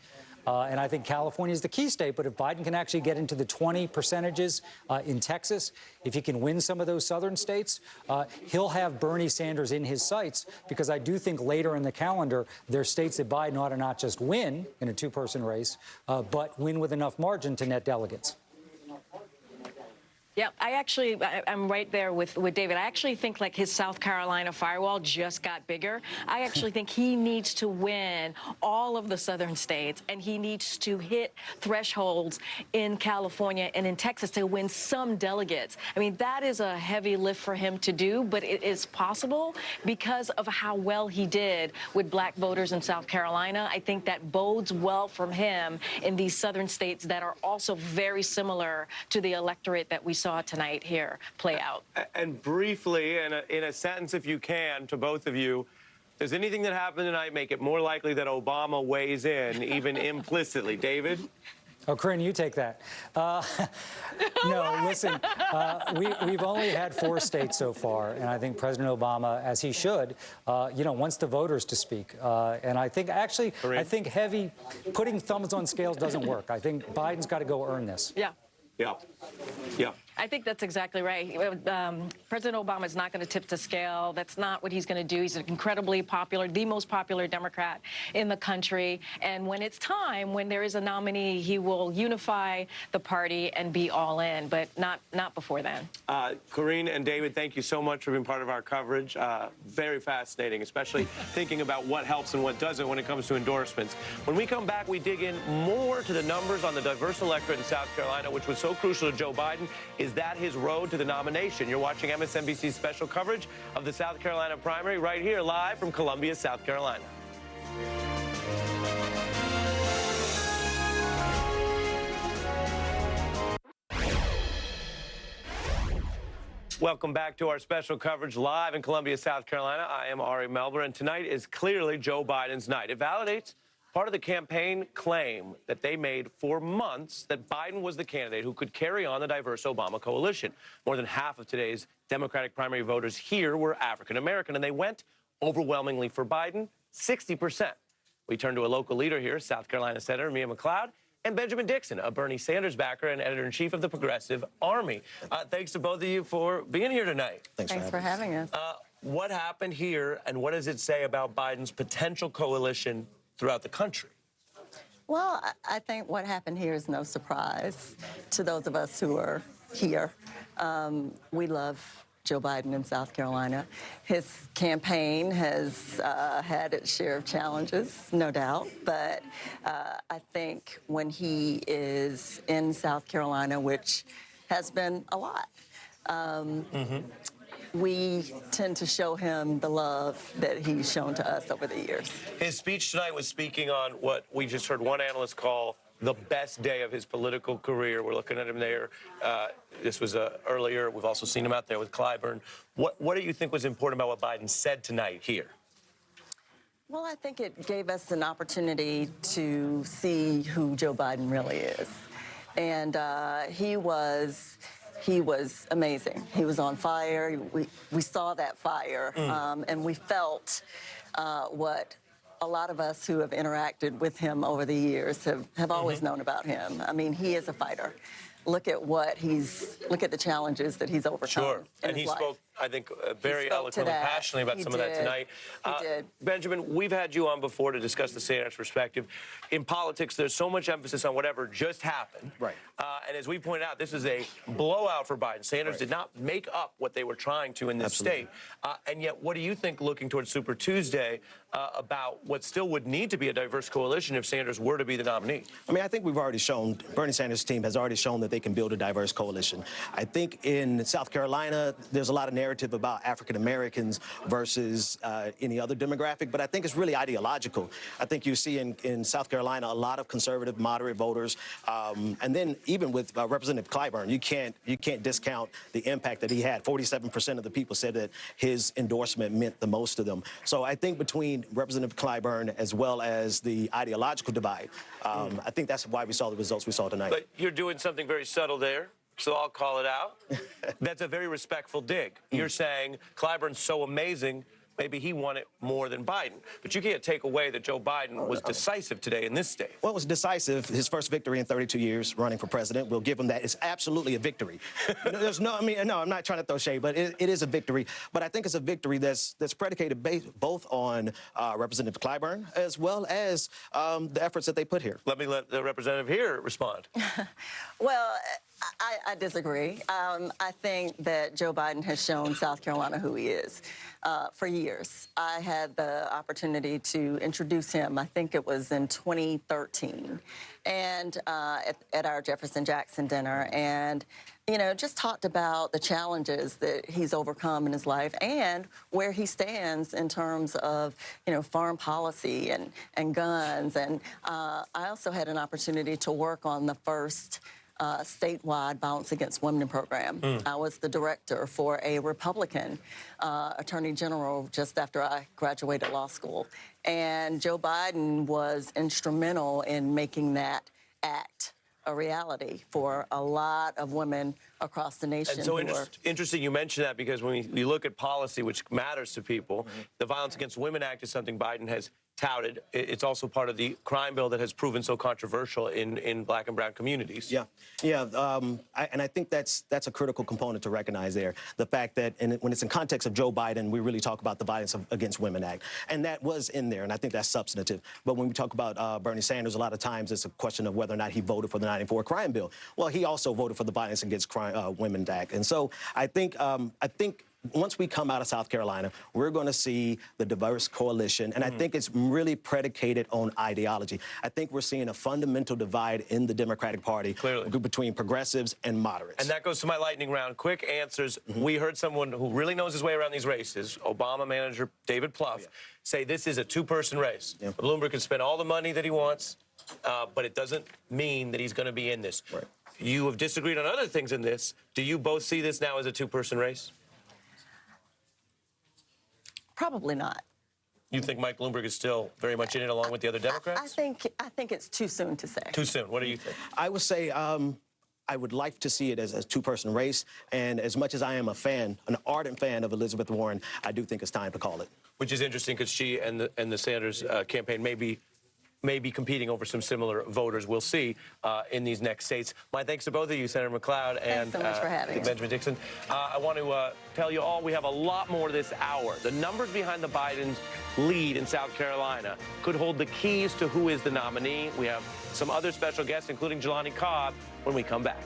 And I think California is the key state. But if Biden can actually get into the 20 percentages in Texas, if he can win some of those southern states, he'll have Bernie Sanders in his sights, because I do think later in the calendar, there's states that Biden ought to not just win in a two-person race, but win with enough margin to net delegates. Yeah, I'm right there with David. I actually think like his South Carolina firewall just got bigger. I actually think he needs to win all of the southern states, and he needs to hit thresholds in California and in Texas to win some delegates. I mean, that is a heavy lift for him to do, but it is possible because of how well he did with black voters in South Carolina. I think that bodes well for him in these southern states that are also very similar to the electorate that we saw tonight here play out. And briefly, in a sentence, if you can, to both of you, does anything that happened tonight make it more likely that Obama weighs in, even implicitly? David? Oh, Corinne, you take that. No, listen, we've only had 4 states so far, and I think President Obama, as he should, wants the voters to speak. And I think, actually, Corinne? I think heavy putting thumbs on scales doesn't work. I think Biden's got to go earn this. Yeah. Yeah. Yeah. I think that's exactly right. President Obama is not going to tip the scale. That's not what he's going to do. He's incredibly popular, the most popular Democrat in the country. And when it's time, when there is a nominee, he will unify the party and be all in, but not before then. Corinne and David, thank you so much for being part of our coverage. Very fascinating, especially thinking about what helps and what doesn't when it comes to endorsements. When we come back, we dig in more to the numbers on the diverse electorate in South Carolina, which was so crucial to Joe Biden. Is that his road to the nomination? You're watching MSNBC's special coverage of the South Carolina primary right here live from Columbia, South Carolina. Welcome back to our special coverage live in Columbia, South Carolina. I am Ari Melber, and tonight is clearly Joe Biden's night. It validates part of the campaign claim that they made for months that Biden was the candidate who could carry on the diverse Obama coalition. More than half of today's Democratic primary voters here were African American, and they went overwhelmingly for Biden, 60%. We turn to a local leader here, South Carolina Senator Mia McLeod, and Benjamin Dixon, a Bernie Sanders backer and editor-in-chief of the Progressive Army. Thanks to both of you for being here tonight. Thanks for having us. What happened here, and what does it say about Biden's potential coalition throughout the country? Well, I think what happened here is no surprise to those of us who are here. We love Joe Biden in South Carolina. His campaign has had its share of challenges, no doubt, but I think when he is in South Carolina, which has been a lot, we tend to show him the love that he's shown to us over the years. His speech tonight was speaking on what we just heard one analyst call the best day of his political career. We're looking at him there. This was earlier. We've also seen him out there with Clyburn. What do you think was important about what Biden said tonight here? Well, I think it gave us an opportunity to see who Joe Biden really is. And he was amazing. He was on fire. We saw that fire, and we felt what a lot of us who have interacted with him over the years have always known about him. I mean, he is a fighter. Look at the challenges that he's overcome. Sure. And he spoke, I think, very eloquently, passionately about some of that tonight. He did. Benjamin, we've had you on before to discuss the Sanders perspective. In politics, there's so much emphasis on whatever just happened. Right. And as we pointed out, this is a blowout for Biden. Sanders did not make up what they were trying to in this state. And yet, what do you think, looking towards Super Tuesday, about what still would need to be a diverse coalition if Sanders were to be the nominee? I mean, I think we've already shown, Bernie Sanders' team has already shown that they can build a diverse coalition. I think in South Carolina, there's a lot of narrative about African Americans versus any other demographic, but I think it's really ideological. I think you see in South Carolina a lot of conservative, moderate voters, and then even with Representative Clyburn, you can't discount the impact that he had. 47% of the people said that his endorsement meant the most to them. So I think between Representative Clyburn as well as the ideological divide, I think that's why we saw the results we saw tonight. But you're doing something very subtle there, so I'll call it out. That's a very respectful dig. You're saying Clyburn's so amazing, maybe he won it more than Biden. But you can't take away that Joe Biden was decisive today in this state. Well, it was decisive. His first victory in 32 years running for president. We'll give him that. It's absolutely a victory. There's no, I mean, no, I'm not trying to throw shade, but it is a victory. But I think it's a victory that's predicated both on Representative Clyburn as well as the efforts that they put here. Let me let the representative here respond. Well, I disagree. I think that Joe Biden has shown South Carolina who he is for years. I had the opportunity to introduce him, I think it was in 2013, and at our Jefferson Jackson dinner, and you know, just talked about the challenges that he's overcome in his life and where he stands in terms of, you know, foreign policy and guns. And I also had an opportunity to work on the first statewide Violence Against Women program. I was the director for a Republican attorney general just after I graduated law school. And Joe Biden was instrumental in making that act a reality for a lot of women across the nation. And so interesting you mention that, because when we look at policy, which matters to people, the Violence Against Women Act is something Biden has touted. It's also part of the crime bill that has proven so controversial in black and brown communities. Yeah, and I think that's a critical component to recognize there. The fact that when it's in context of Joe Biden, we really talk about the Violence Against Women Act, and that was in there, and I think that's substantive. But when we talk about Bernie Sanders, a lot of times it's a question of whether or not he voted for the '94 crime bill. Well, he also voted for the Violence Against Women Act, and so I think once we come out of South Carolina, we're going to see the diverse coalition, and I think it's really predicated on ideology. I think we're seeing a fundamental divide in the Democratic Party between progressives and moderates. And that goes to my lightning round. Quick answers. We heard someone who really knows his way around these races, Obama manager David Plouffe, say this is a two-person race. Bloomberg can spend all the money that he wants, but it doesn't mean that he's going to be in this. You have disagreed on other things in this. Do you both see this now as a two-person race? Probably not. You think Mike Bloomberg is still very much in it along with the other Democrats? I think it's too soon to say. Too soon. What do you think? I would say I would like to see it as a two-person race, and as much as I am a fan, an ardent fan of Elizabeth Warren, I do think it's time to call it. Which is interesting because she and the Sanders campaign may be competing over some similar voters. We'll see in these next states. My thanks to both of you, Senator McLeod and so much for having Benjamin Dixon. I want to tell you all we have a lot more this hour. The numbers behind the Biden's lead in South Carolina could hold the keys to who is the nominee. We have some other special guests, including Jelani Cobb, when we come back.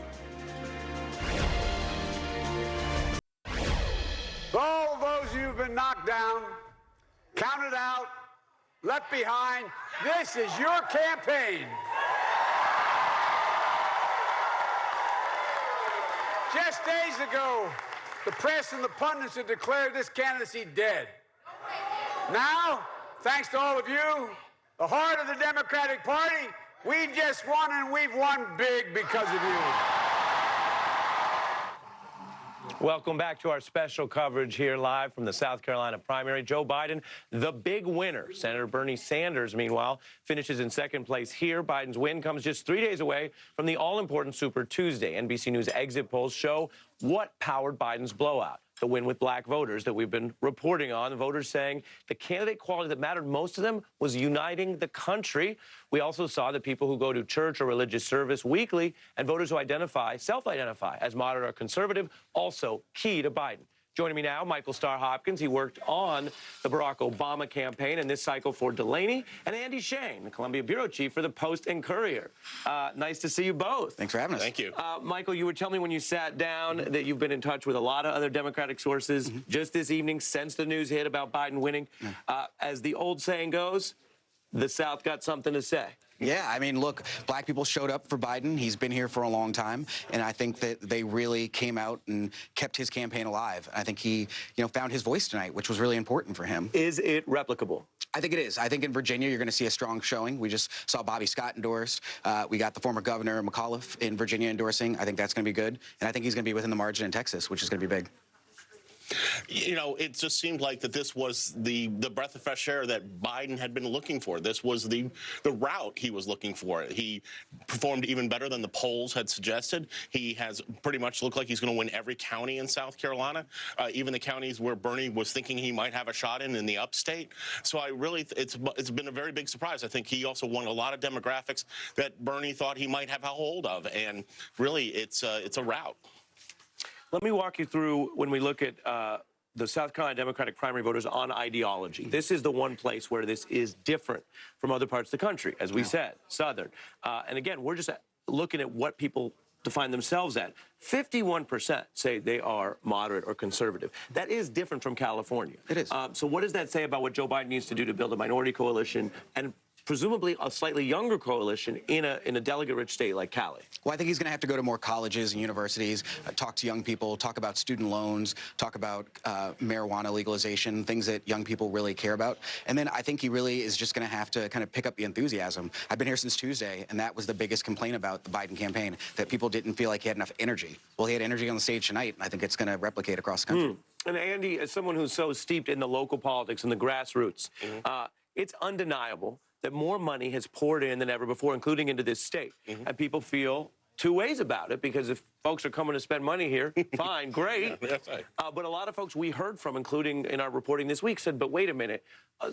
All of those who've been knocked down, counted out, left behind, this is your campaign. Just days ago, the press and the pundits had declared this candidacy dead. Now, thanks to all of you, the heart of the Democratic Party, we just won, and we've won big because of you. Welcome back to our special coverage here live from the South Carolina primary. Joe Biden, the big winner. Senator Bernie Sanders, meanwhile, finishes in second place here. Biden's win comes just 3 days away from the all-important Super Tuesday. NBC News exit polls show what powered Biden's blowout. The win with black voters that we've been reporting on. The voters saying the candidate quality that mattered most to them was uniting the country. We also saw that people who go to church or religious service weekly and voters who self-identify as moderate or conservative, also key to Biden. Joining me now, Michael Starr Hopkins. He worked on the Barack Obama campaign and this cycle for Delaney, and Andy Shane, the Columbia bureau chief for the Post and Courier. Nice to see you both. Thanks for having us. Thank you. Michael, you were telling me when you sat down that you've been in touch with a lot of other Democratic sources just this evening since the news hit about Biden winning. As the old saying goes, the South got something to say. Yeah, I mean, look, black people showed up for Biden. He's been here for a long time, and I think that they really came out and kept his campaign alive. I think he, found his voice tonight, which was really important for him. Is it replicable? I think it is. I think in Virginia, you're going to see a strong showing. We just saw Bobby Scott endorse. We got the former governor, McAuliffe, in Virginia endorsing. I think that's going to be good, and I think he's going to be within the margin in Texas, which is going to be big. You know, it just seemed like that this was the breath of fresh air that Biden had been looking for. This was the route he was looking for. He performed even better than the polls had suggested. He has pretty much looked like he's going to win every county in South Carolina, even the counties where Bernie was thinking he might have a shot in the upstate. So I really, it's been a very big surprise. I think he also won a lot of demographics that Bernie thought he might have a hold of, and really, it's a rout. Let me walk you through when we look at the South Carolina Democratic primary voters on ideology. This is the one place where this is different from other parts of the country, as we said, Southern. And again, we're just looking at what people define themselves at. 51% say they are moderate or conservative. That is different from California. It is. So what does that say about what Joe Biden needs to do to build a minority coalition and presumably a slightly younger coalition in a delegate-rich state like Cali? Well, I think he's going to have to go to more colleges and universities, talk to young people, talk about student loans, talk about marijuana legalization, things that young people really care about. And then I think he really is just going to have to kind of pick up the enthusiasm. I've been here since Tuesday, and that was the biggest complaint about the Biden campaign, that people didn't feel like he had enough energy. Well, he had energy on the stage tonight, and I think it's going to replicate across the country. And Andy, as someone who's so steeped in the local politics and the grassroots, it's undeniable that more money has poured in than ever before, including into this state. And people feel two ways about it, because if folks are coming to spend money here, fine, great. That's right. But a lot of folks we heard from, including in our reporting this week, said, but wait a minute,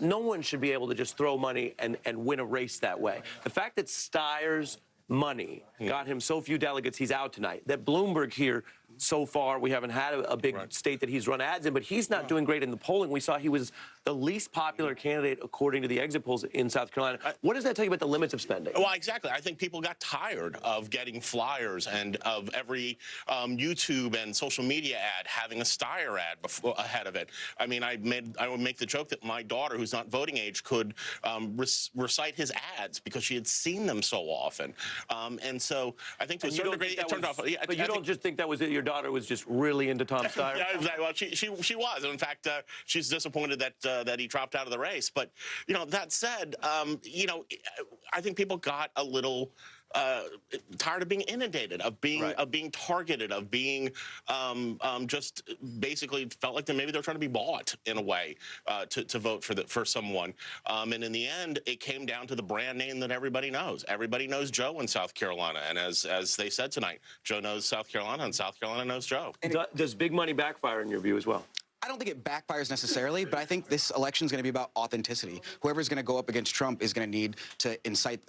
no one should be able to just throw money and win a race that way. The fact that Steyer's money got him so few delegates, he's out tonight, that Bloomberg here, so far, we haven't had a big state that he's run ads in, but he's not doing great in the polling. We saw he was the least popular candidate, according to the exit polls in South Carolina. What does that tell you about the limits of spending? Well, exactly. I think people got tired of getting flyers and of every YouTube and social media ad having a Steyer ad ahead of it. I mean, I would make the joke that my daughter, who's not voting age, could recite his ads because she had seen them so often. And so I think to a certain degree, it turned off. Yeah, but you don't just think that was it? Your daughter was just really into Tom Steyer? Yeah, exactly. Well, she was. In fact, she's disappointed that he dropped out of the race. But, you know, that said, you know, I think people got a little tired of being inundated, of being targeted, of being just basically felt like maybe they're trying to be bought in a way to vote for someone. And in the end, it came down to the brand name that everybody knows. Everybody knows Joe in South Carolina, and as they said tonight, Joe knows South Carolina, and South Carolina knows Joe. Does big money backfire in your view as well? I don't think it backfires necessarily, but I think this election is going to be about authenticity. Whoever's going to go up against Trump is going to need to excite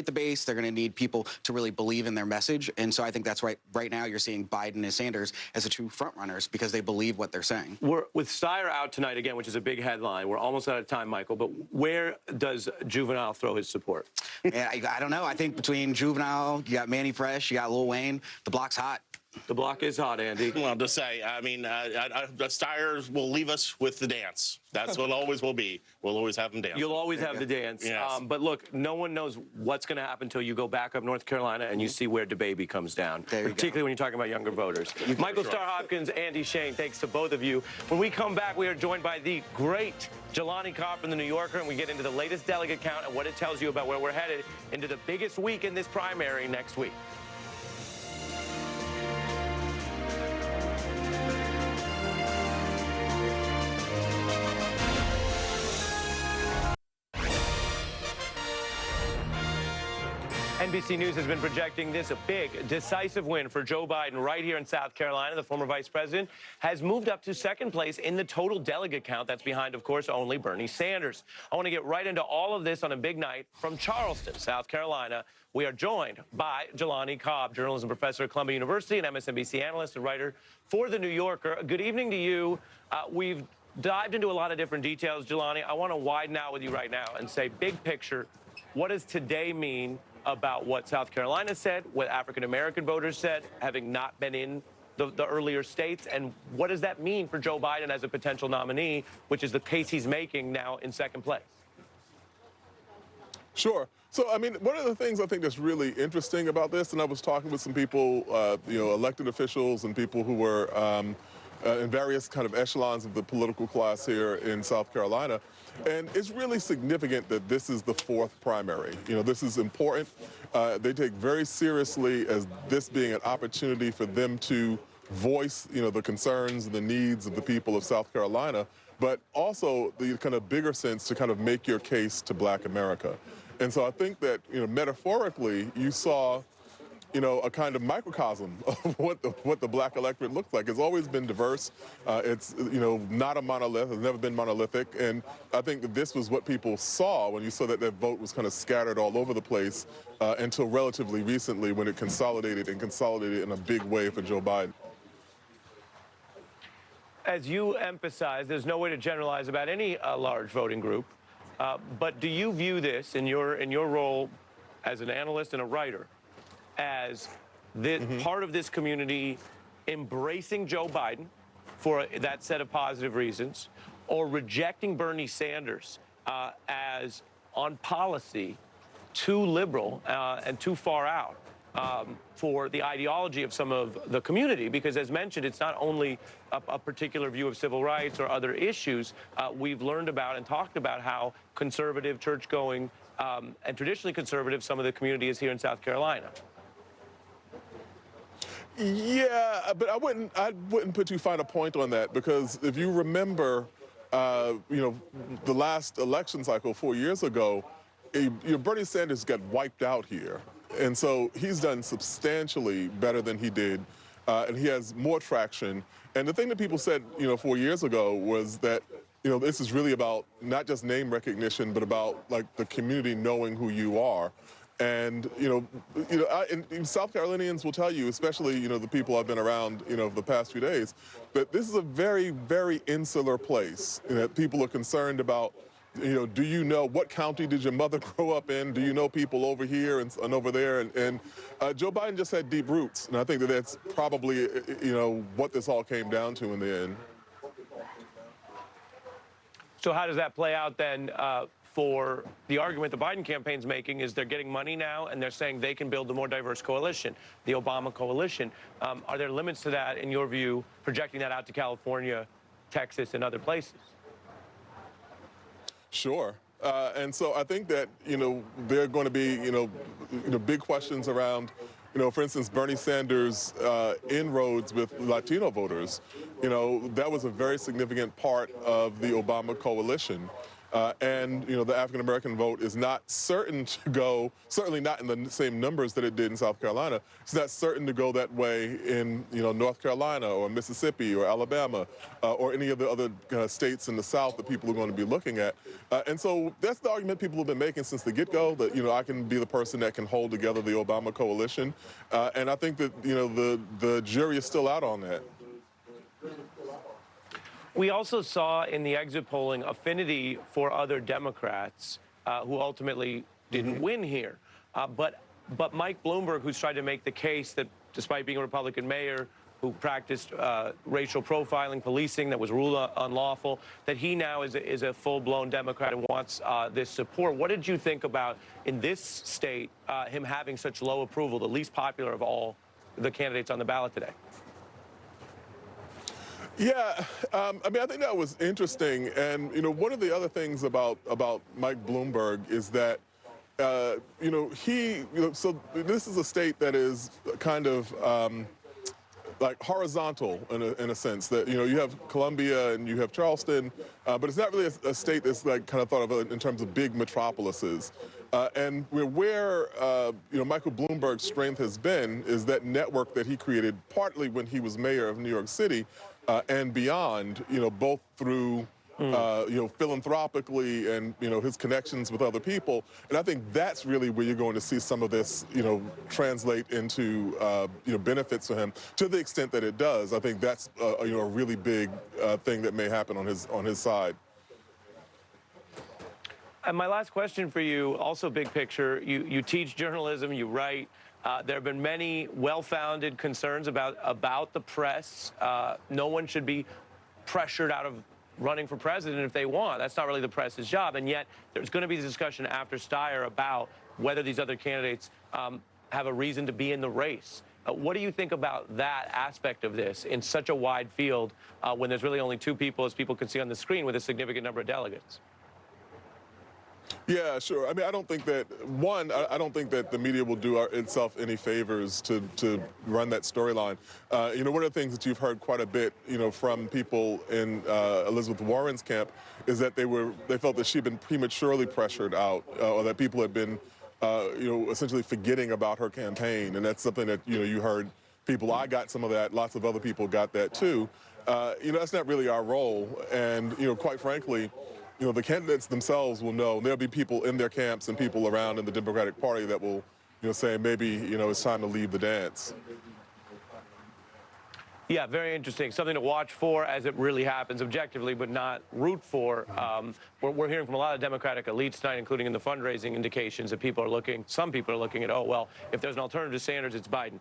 the base. They're going to need people to really believe in their message. And so I think that's right now you're seeing Biden and Sanders as the two front runners because they believe what they're saying. We're with Steyer out tonight again, which is a big headline. We're almost out of time, Michael, but where does Juvenile throw his support? Yeah, I don't know. I think between Juvenile, you got Manny Fresh, you got Lil Wayne, the block's hot. The block is hot, Andy. Well, to say, I mean, the Steyers will leave us with the dance. That's what always will be. We'll always have them dance. You'll always have the dance. Yes. But look, no one knows what's going to happen until you go back up North Carolina and you see where DeBaby comes down, particularly when you're talking about younger voters. Michael Starr Hopkins, Andy Shane, thanks to both of you. When we come back, we are joined by the great Jelani Cobb from The New Yorker, and we get into the latest delegate count and what it tells you about where we're headed into the biggest week in this primary next week. NBC News has been projecting this a big, decisive win for Joe Biden right here in South Carolina. The former vice president has moved up to second place in the total delegate count. That's behind, of course, only Bernie Sanders. I want to get right into all of this on a big night from Charleston, South Carolina. We are joined by Jelani Cobb, journalism professor at Columbia University and MSNBC analyst and writer for The New Yorker. Good evening to you. We've dived into a lot of different details, Jelani. I want to widen out with you right now and say, big picture, what does today mean about what South Carolina said, what African-American voters said, having not been in the earlier states, and what does that mean for Joe Biden as a potential nominee, which is the case he's making now in second place? Sure. So, I mean, one of the things I think that's really interesting about this, and I was talking with some people, elected officials and people who were in various kind of echelons of the political class here in South Carolina. And it's really significant that this is the fourth primary. You know, this is important. They take very seriously as this being an opportunity for them to voice, the concerns and the needs of the people of South Carolina, but also the kind of bigger sense to kind of make your case to Black America. And so I think that, metaphorically, you saw, a kind of microcosm of what the Black electorate looks like. It's always been diverse. It's, not a monolith. It's never been monolithic. And I think that this was what people saw when you saw that vote was kind of scattered all over the place until relatively recently when it consolidated in a big way for Joe Biden. As you emphasize, there's no way to generalize about any large voting group. But do you view this in your role as an analyst and a writer as part of this community embracing Joe Biden for that set of positive reasons, or rejecting Bernie Sanders as on policy too liberal and too far out for the ideology of some of the community? Because as mentioned, it's not only a particular view of civil rights or other issues. We've learned about and talked about how conservative, church-going, and traditionally conservative some of the community is here in South Carolina. Yeah, but I wouldn't put too fine a point on that, because if you remember, the last election cycle 4 years ago, Bernie Sanders got wiped out here. And so he's done substantially better than he did, and he has more traction. And the thing that people said, 4 years ago was that, this is really about not just name recognition, but about like the community knowing who you are. And, and South Carolinians will tell you, especially, the people I've been around, the past few days, that this is a very, very insular place. That people are concerned about, do you know what county did your mother grow up in? Do you know people over here and over there? And Joe Biden just had deep roots. And I think that that's probably, what this all came down to in the end. So how does that play out then for the argument the Biden campaign's making is they're getting money now and they're saying they can build a more diverse coalition, the Obama coalition. Are there limits to that, in your view, projecting that out to California, Texas, and other places? Sure. And so I think that, there are going to be, big questions around, for instance, Bernie Sanders' inroads with Latino voters. That was a very significant part of the Obama coalition. And, the African-American vote is not certain to go, certainly not in the same numbers that it did in South Carolina. It's not certain to go that way in, North Carolina or Mississippi or Alabama or any of the other states in the South that people are going to be looking at. And so that's the argument people have been making since the get-go, that, I can be the person that can hold together the Obama coalition. And I think that, the jury is still out on that. We also saw in the exit polling affinity for other Democrats who ultimately didn't win here. But Mike Bloomberg, who's tried to make the case that despite being a Republican mayor who practiced racial profiling, policing that was ruled unlawful, that he now is a full-blown Democrat and wants this support. What did you think about, in this state, him having such low approval, the least popular of all the candidates on the ballot today? Yeah, I think that was interesting. And, one of the other things about Mike Bloomberg is that, so this is a state that is kind of like horizontal in a sense, that, you have Columbia and you have Charleston, but it's not really a state that's like kind of thought of in terms of big metropolises. And where Michael Bloomberg's strength has been is that network that he created partly when he was mayor of New York City and beyond, both through, philanthropically and, his connections with other people. And I think that's really where you're going to see some of this, translate into, benefits for him to the extent that it does. I think that's, a really big thing that may happen on his side. And my last question for you, also big picture, you teach journalism, you write. There have been many well-founded concerns about the press. No one should be pressured out of running for president if they want. That's not really the press's job. And yet there's going to be this discussion after Steyer about whether these other candidates have a reason to be in the race. What do you think about that aspect of this in such a wide field when there's really only two people, as people can see on the screen, with a significant number of delegates? Yeah, sure. I mean, I don't think that, I don't think that the media will do itself any favors to run that storyline. You know, one of the things that you've heard quite a bit, you know, from people in Elizabeth Warren's camp is that they felt that she'd been prematurely pressured out, or that people had been, you know, essentially forgetting about her campaign. And that's something that, you know, you heard people, I got some of that, lots of other people got that too. You know, that's not really our role. And, you know, quite frankly, you know, the candidates themselves will know. There'll be people in their camps and people around in the Democratic Party that will, you know, say maybe, you know, it's time to leave the dance. Yeah, very interesting. Something to watch for as it really happens objectively, but not root for. We're hearing from a lot of Democratic elites tonight, including in the fundraising indications, that some people are looking at, oh, well, if there's an alternative to Sanders, it's Biden.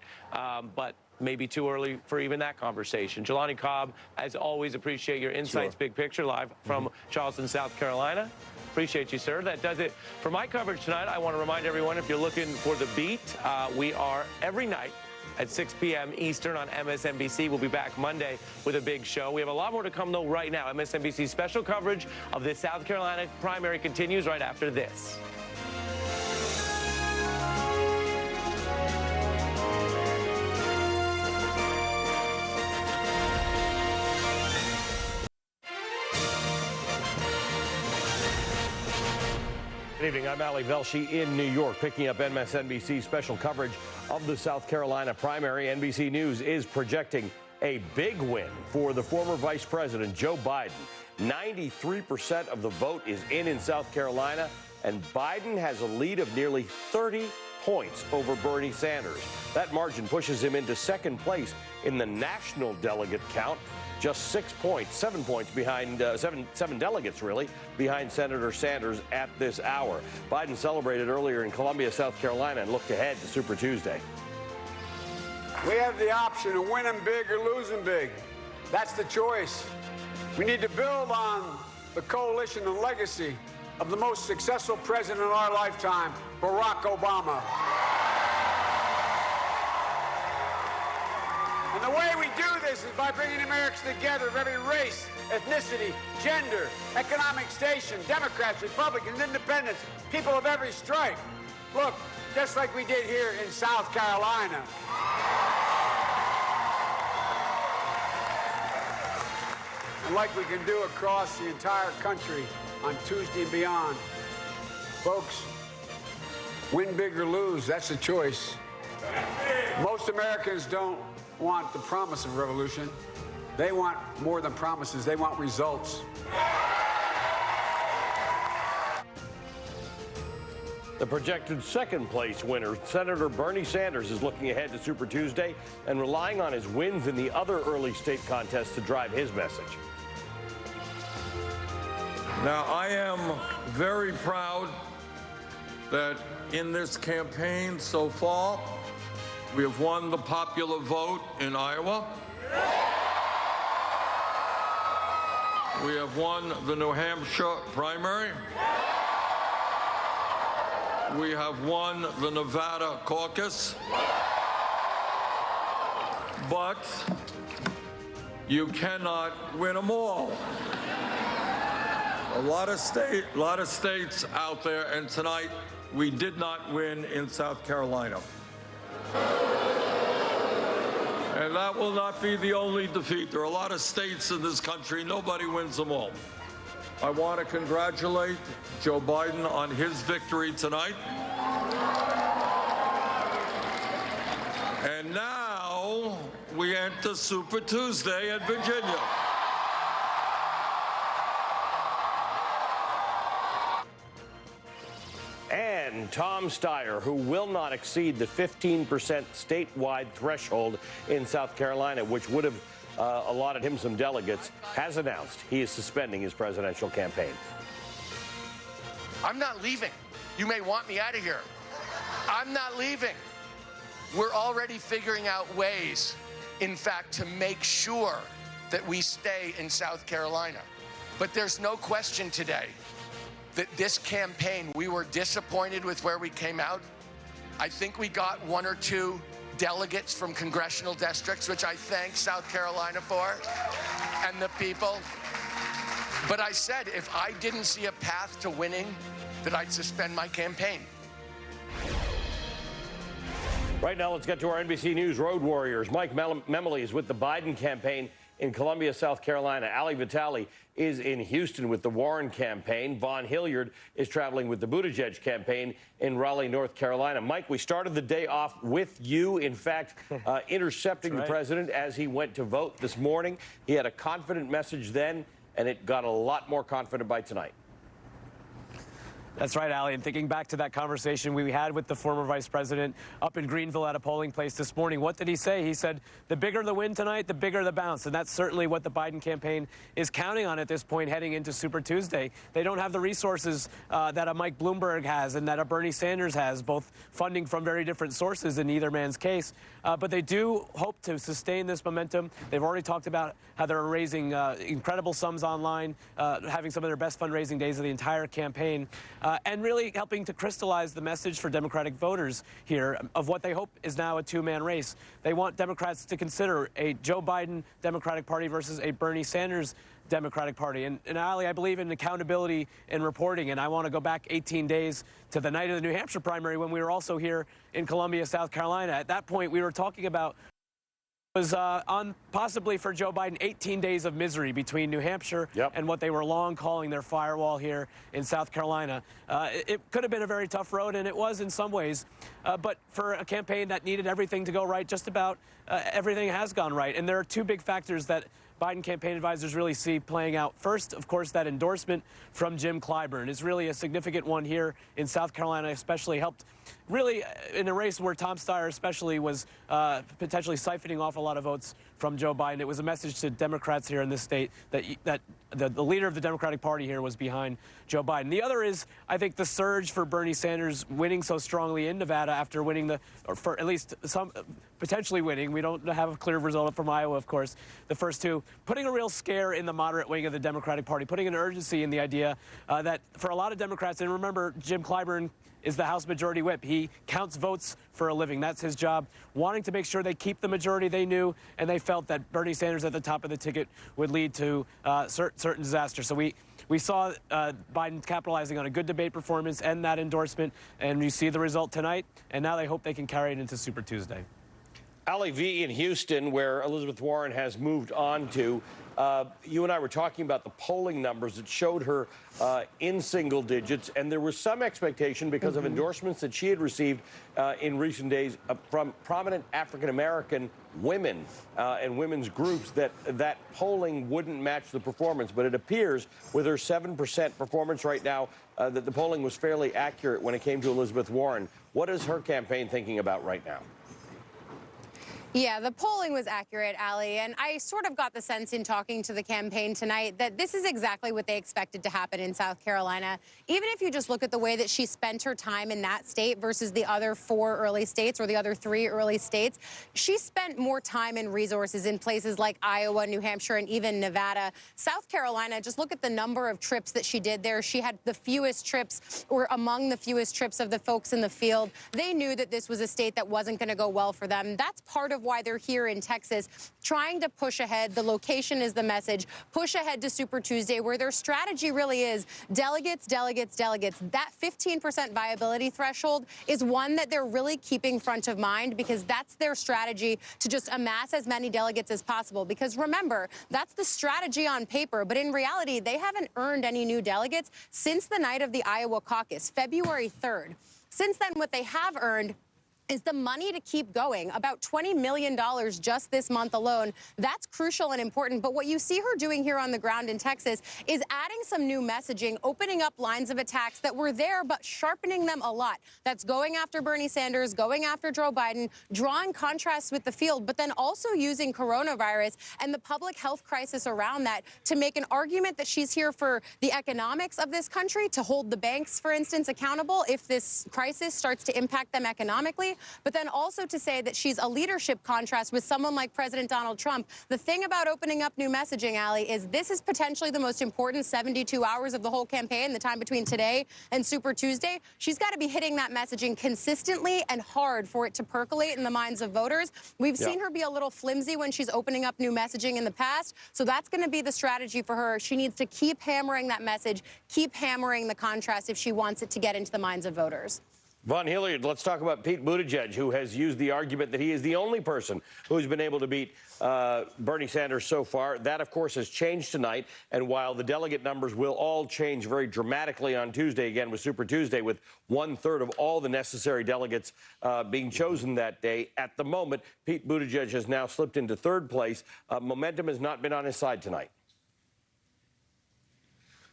But maybe too early for even that conversation. Jelani Cobb, as always, appreciate your insights, Big picture, live from Charleston, South Carolina. Appreciate you, sir. That does it for my coverage tonight. I want to remind everyone, if you're looking for The Beat, we are every night at 6 p.m. Eastern on MSNBC. We'll be back Monday with a big show. We have a lot more to come, though, right now. MSNBC's special coverage of the South Carolina primary continues right after this. Good evening. I'm Ali Velshi in New York, picking up MSNBC's special coverage of the South Carolina primary. NBC News is projecting a big win for the former Vice President, Joe Biden. 93% of the vote is in South Carolina, and Biden has a lead of nearly 30 points over Bernie Sanders. That margin pushes him into second place in the national delegate count. Just 7 points behind, seven delegates, really, behind Senator Sanders at this hour. Biden celebrated earlier in Columbia, South Carolina, and looked ahead to Super Tuesday. We have the option of winning big or losing big. That's the choice. We need to build on the coalition and legacy of the most successful president in our lifetime, Barack Obama. And the way we do this is by bringing Americans together of every race, ethnicity, gender, economic station, Democrats, Republicans, Independents, people of every stripe. Look, just like we did here in South Carolina. And like we can do across the entire country on Tuesday and beyond. Folks, win big or lose, that's the choice. Most Americans don't want the promise of revolution. They want more than promises. They want results. The projected second place winner, Senator Bernie Sanders, is looking ahead to Super Tuesday and relying on his wins in the other early state contests to drive his message. Now, I am very proud that in this campaign so far, we have won the popular vote in Iowa. We have won the New Hampshire primary. We have won the Nevada caucus. But you cannot win them all. A lot of states out there, and tonight we did not win in South Carolina. And that will not be the only defeat. There are a lot of states in this country, nobody wins them all. I want to congratulate Joe Biden on his victory tonight. And now we enter Super Tuesday at Virginia. And Tom Steyer, who will not exceed the 15% statewide threshold in South Carolina, which would have allotted him some delegates, has announced he is suspending his presidential campaign. I'm not leaving. You may want me out of here. I'm not leaving. We're already figuring out ways, in fact, to make sure that we stay in South Carolina. But there's no question today that this campaign, we were disappointed with where we came out. I think we got 1 or 2 delegates from congressional districts, which I thank South Carolina for, and the people. But I said, if I didn't see a path to winning, that I'd suspend my campaign. Right now, let's get to our NBC News road warriors. Mike Memoli is with the Biden campaign in Columbia, South Carolina. Ali Vitale is in Houston with the Warren campaign. Vaughn Hilliard is traveling with the Buttigieg campaign in Raleigh, North Carolina. Mike, we started the day off with you, in fact, intercepting the president as he went to vote this morning. He had a confident message then, and it got a lot more confident by tonight. That's right, Ali. And thinking back to that conversation we had with the former vice president up in Greenville at a polling place this morning, what did he say? He said, the bigger the win tonight, the bigger the bounce. And that's certainly what the Biden campaign is counting on at this point heading into Super Tuesday. They don't have the resources that a Mike Bloomberg has and that a Bernie Sanders has, both funding from very different sources in either man's case. But they do hope to sustain this momentum. They've already talked about how they're raising incredible sums online, having some of their best fundraising days of the entire campaign. And really helping to crystallize the message for Democratic voters here of what they hope is now a two-man race. They want Democrats to consider a Joe Biden Democratic Party versus a Bernie Sanders Democratic Party. And Ali, I believe in accountability and reporting, and I want to go back 18 days to the night of the New Hampshire primary when we were also here in Columbia, South Carolina. At that point, we were talking about was on possibly for Joe Biden 18 days of misery between New Hampshire and what they were long calling their firewall here in South Carolina. It could have been a very tough road, and it was in some ways. But for a campaign that needed everything to go right, just about everything has gone right. And there are two big factors that Biden campaign advisors really see playing out. First, of course, that endorsement from Jim Clyburn is really a significant one here in South Carolina, especially helped really in a race where Tom Steyer especially was potentially siphoning off a lot of votes from Joe Biden. It was a message to Democrats here in this state that the leader of the Democratic Party here was behind Joe Biden. The other is, I think, the surge for Bernie Sanders winning so strongly in Nevada after winning or for at least some, potentially winning. We don't have a clear result from Iowa, of course, the first two. Putting a real scare in the moderate wing of the Democratic Party, putting an urgency in the idea that for a lot of Democrats, and remember, Jim Clyburn is the House Majority Whip. He counts votes for a living. That's his job. Wanting to make sure they keep the majority they knew, and they felt that Bernie Sanders at the top of the ticket would lead to certain disaster. So we saw Biden capitalizing on a good debate performance and that endorsement, and you see the result tonight, and now they hope they can carry it into Super Tuesday. Ali V in Houston, where Elizabeth Warren has moved on to. You and I were talking about the polling numbers that showed her in single digits, and there was some expectation because of endorsements that she had received in recent days from prominent African-American women and women's groups that polling wouldn't match the performance. But it appears with her 7% performance right now that the polling was fairly accurate when it came to Elizabeth Warren. What is her campaign thinking about right now? Yeah, the polling was accurate, Ali, and I sort of got the sense in talking to the campaign tonight that this is exactly what they expected to happen in South Carolina. Even if you just look at the way that she spent her time in that state versus the other 4 early states or the other 3 early states, she spent more time and resources in places like Iowa, New Hampshire, and even Nevada. South Carolina, just look at the number of trips that she did there. She had the fewest trips, or among the fewest trips of the folks in the field. They knew that this was a state that wasn't going to go well for them. That's part of why they're here in Texas, trying to push ahead. The location is the message. Push ahead to Super Tuesday, where their strategy really is delegates, delegates, delegates. That 15% viability threshold is one that they're really keeping front of mind because that's their strategy to just amass as many delegates as possible. Because remember, that's the strategy on paper, but in reality, they haven't earned any new delegates since the night of the Iowa caucus, February 3rd. Since then, what they have earned is the money to keep going, about $20 million just this month alone. That's crucial and important. But what you see her doing here on the ground in Texas is adding some new messaging, opening up lines of attacks that were there, but sharpening them a lot. That's going after Bernie Sanders, going after Joe Biden, drawing contrasts with the field, but then also using coronavirus and the public health crisis around that to make an argument that she's here for the economics of this country, to hold the banks, for instance, accountable if this crisis starts to impact them economically. but then also to say that she's a leadership contrast with someone like President Donald Trump. The thing about opening up new messaging, Allie, is this is potentially the most important 72 hours of the whole campaign, the time between today and Super Tuesday. She's got to be hitting that messaging consistently and hard for it to percolate in the minds of voters. We've seen her be a little flimsy when she's opening up new messaging in the past, so that's going to be the strategy for her. She needs to keep hammering that message, keep hammering the contrast if she wants it to get into the minds of voters. Von Hilliard, let's talk about Pete Buttigieg, who has used the argument that he is the only person who's been able to beat Bernie Sanders so far. That, of course, has changed tonight. And while the delegate numbers will all change very dramatically on Tuesday, again with Super Tuesday, with 1/3 of all the necessary delegates being chosen that day, at the moment, Pete Buttigieg has now slipped into third place. Momentum has not been on his side tonight.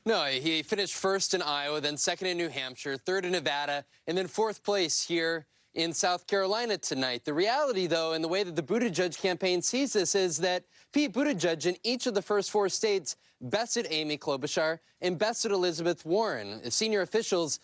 No, he finished first in Iowa, then second in New Hampshire, third in Nevada, and then fourth place here in South Carolina tonight. The reality, though, and the way that the Buttigieg campaign sees this is that Pete Buttigieg in each of the first 4 states bested Amy Klobuchar and bested Elizabeth Warren. Senior officials,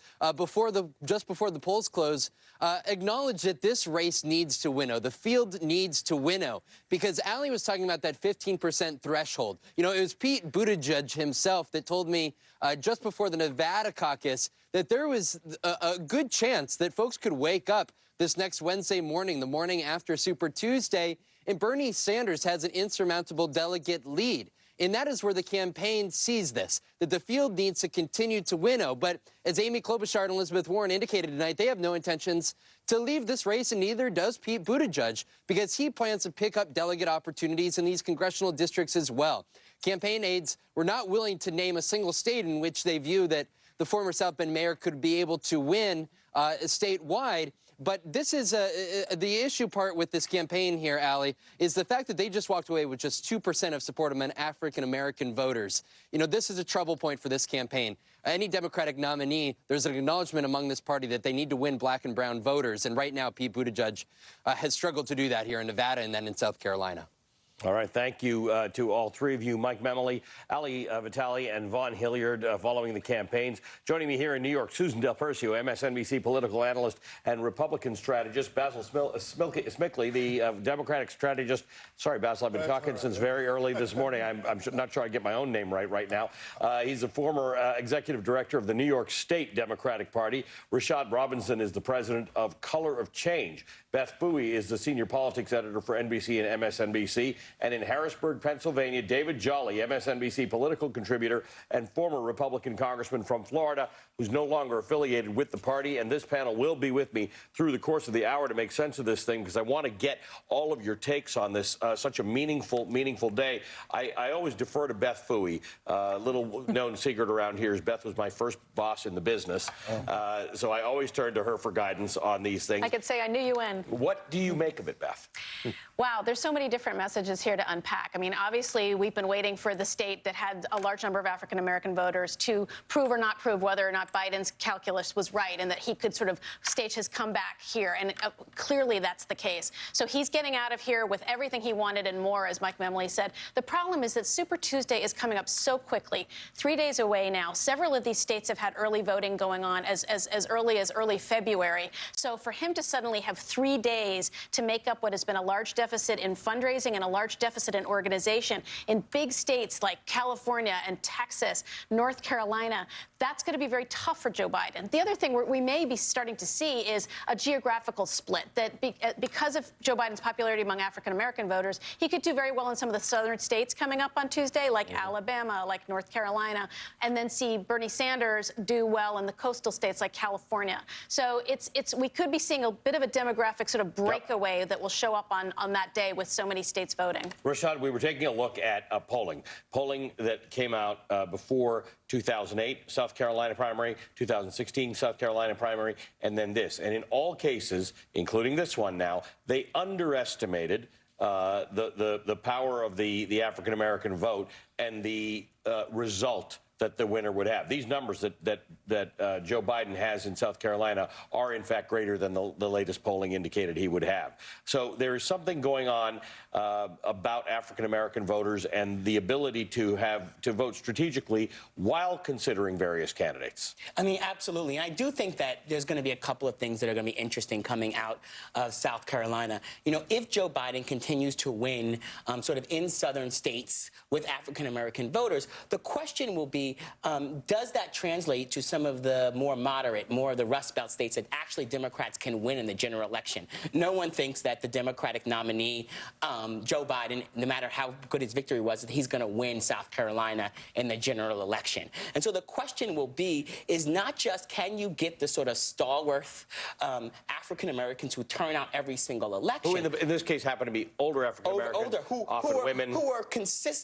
just before the polls close, acknowledged that this race needs to winnow. The field needs to winnow, because Allie was talking about that 15% threshold. You know, it was Pete Buttigieg himself that told me just before the Nevada caucus that there was a good chance that folks could wake up this next Wednesday morning, the morning after Super Tuesday, and Bernie Sanders has an insurmountable delegate lead. And that is where the campaign sees this, that the field needs to continue to winnow. But as Amy Klobuchar and Elizabeth Warren indicated tonight, they have no intentions to leave this race, and neither does Pete Buttigieg, because he plans to pick up delegate opportunities in these congressional districts as well. Campaign aides were not willing to name a single state in which they view that the former South Bend mayor could be able to win statewide. But this is the issue part with this campaign here, Allie, is the fact that they just walked away with just 2% of support among African-American voters. You know, this is a trouble point for this campaign. Any Democratic nominee, there's an acknowledgement among this party that they need to win black and brown voters. And right now, Pete Buttigieg has struggled to do that here in Nevada and then in South Carolina. All right, thank you to all three of you, Mike Memoli, Ali Vitale, and Von Hilliard, following the campaigns. Joining me here in New York, Susan Del Percio, MSNBC political analyst and Republican strategist, Basil Smickley, the Democratic strategist. Sorry, Basil, I've been talking since very early this morning. I'm not sure I get my own name right now. He's a former executive director of the New York State Democratic Party. Rashad Robinson is the president of Color of Change. Beth Bowie is the senior politics editor for NBC and MSNBC. And in Harrisburg, Pennsylvania, David Jolly, MSNBC political contributor and former Republican congressman from Florida, who's no longer affiliated with the party. And this panel will be with me through the course of the hour to make sense of this thing, because I want to get all of your takes on this, such a meaningful day. I always defer to Beth Bowie. Little known secret around here is Beth was my first boss in the business. So I always turn to her for guidance on these things. I could say I knew you when. What do you make of it, Beth? Wow, there's so many different messages here to unpack. I mean, obviously, we've been waiting for the state that had a large number of African-American voters to prove or not prove whether or not Biden's calculus was right and that he could sort of stage his comeback here. And clearly that's the case. So he's getting out of here with everything he wanted and more, as Mike Memoli said. The problem is that Super Tuesday is coming up so quickly, 3 days away now. Several of these states have had early voting going on as early as early February. So for him to suddenly have 3 days to make up what has been a large deficit in fundraising and a large deficit in organization in big states like California and Texas, North Carolina, that's going to be very tough for Joe Biden. The other thing we may be starting to see is a geographical split, that because of Joe Biden's popularity among African-American voters, he could do very well in some of the southern states coming up on Tuesday, like Alabama, like North Carolina, and then see Bernie Sanders do well in the coastal states like California. So we could be seeing a bit of a demographic sort of breakaway that will show up on that day with so many states voting. Rashad, we were taking a look at polling that came out before 2008 South Carolina primary, 2016 South Carolina primary, and then this. And in all cases, including this one now, they underestimated the power of the African-American vote, and the result that the winner would have. These numbers that Joe Biden has in South Carolina are, in fact, greater than the latest polling indicated he would have. So there is something going on about African-American voters and the ability to vote strategically while considering various candidates. I mean, absolutely. And I do think that there's going to be a couple of things that are going to be interesting coming out of South Carolina. You know, if Joe Biden continues to win sort of in southern states with African-American voters, the question will be, does that translate to some of the more moderate, more of the Rust Belt states that actually Democrats can win in the general election? No one thinks that the Democratic nominee, Joe Biden, no matter how good his victory was, that he's going to win South Carolina in the general election. And so the question will be, is not just can you get the sort of stalwart African-Americans who turn out every single election. Who in this case happen to be older African-Americans, often women. Who are consistent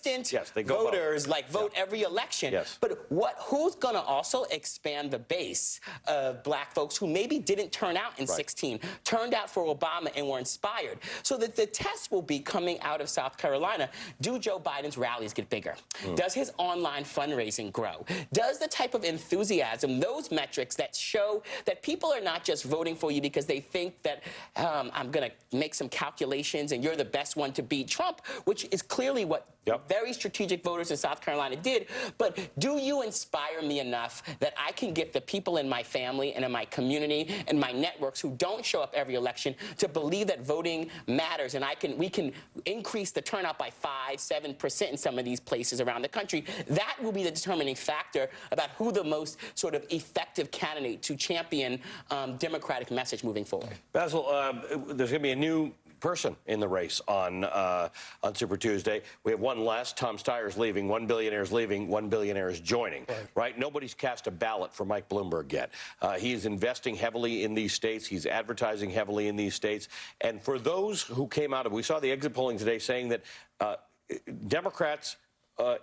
they go voters, vote every election. But who's going to also expand the base of black folks who maybe didn't turn out in 16, turned out for Obama and were inspired? So that the test will be coming out of South Carolina. Do Joe Biden's rallies get bigger? Does his online fundraising grow? Does the type of enthusiasm, those metrics that show that people are not just voting for you because they think that I'm going to make some calculations and you're the best one to beat Trump, which is clearly what very strategic voters in South Carolina did. But do you inspire me enough that I can get the people in my family and in my community and my networks who don't show up every election to believe that voting matters, and we can increase the turnout by 5-7% in some of these places around the country? That will be the determining factor about who the most sort of effective candidate to champion Democratic message moving forward. Basil, there's going to be a new person in the race on Super Tuesday. We have one less. Tom Steyer's leaving. One billionaire is leaving. One billionaire is joining. Right? Nobody's cast a ballot for Mike Bloomberg yet. He is investing heavily in these states. He's advertising heavily in these states. And for those who came out of, we saw the exit polling today saying that Democrats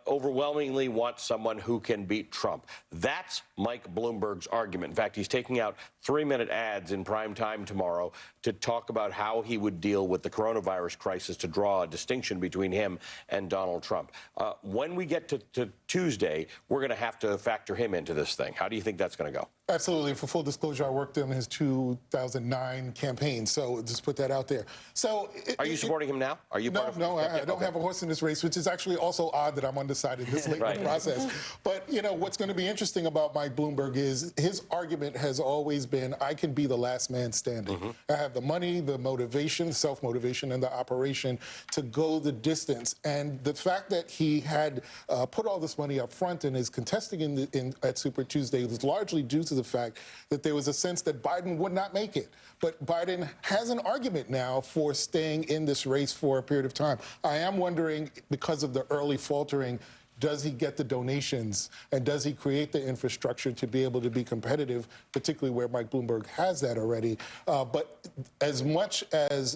overwhelmingly want someone who can beat Trump. That's Mike Bloomberg's argument. In fact, he's taking out 3-minute ads in prime time tomorrow to talk about how he would deal with the coronavirus crisis to draw a distinction between him and Donald Trump. When we get to Tuesday, we're going to have to factor him into this thing. How do you think that's going to go? Absolutely. For full disclosure, I worked in his 2009 campaign, so just put that out there. So, are you supporting him now? Are you? No, I don't have a horse in this race, which is actually also odd that I'm undecided this late in the process. But you know what's going to be interesting about Mike Bloomberg is his argument has always been, I can be the last man standing. I have the money, the motivation, self-motivation, and the operation to go the distance. And the fact that he had put all this money up front and is contesting at Super Tuesday was largely due to the fact that there was a sense that Biden would not make it. But Biden has an argument now for staying in this race for a period of time. I am wondering, because of the early faltering, does he get the donations and does he create the infrastructure to be able to be competitive, particularly where Mike Bloomberg has that already? But as much as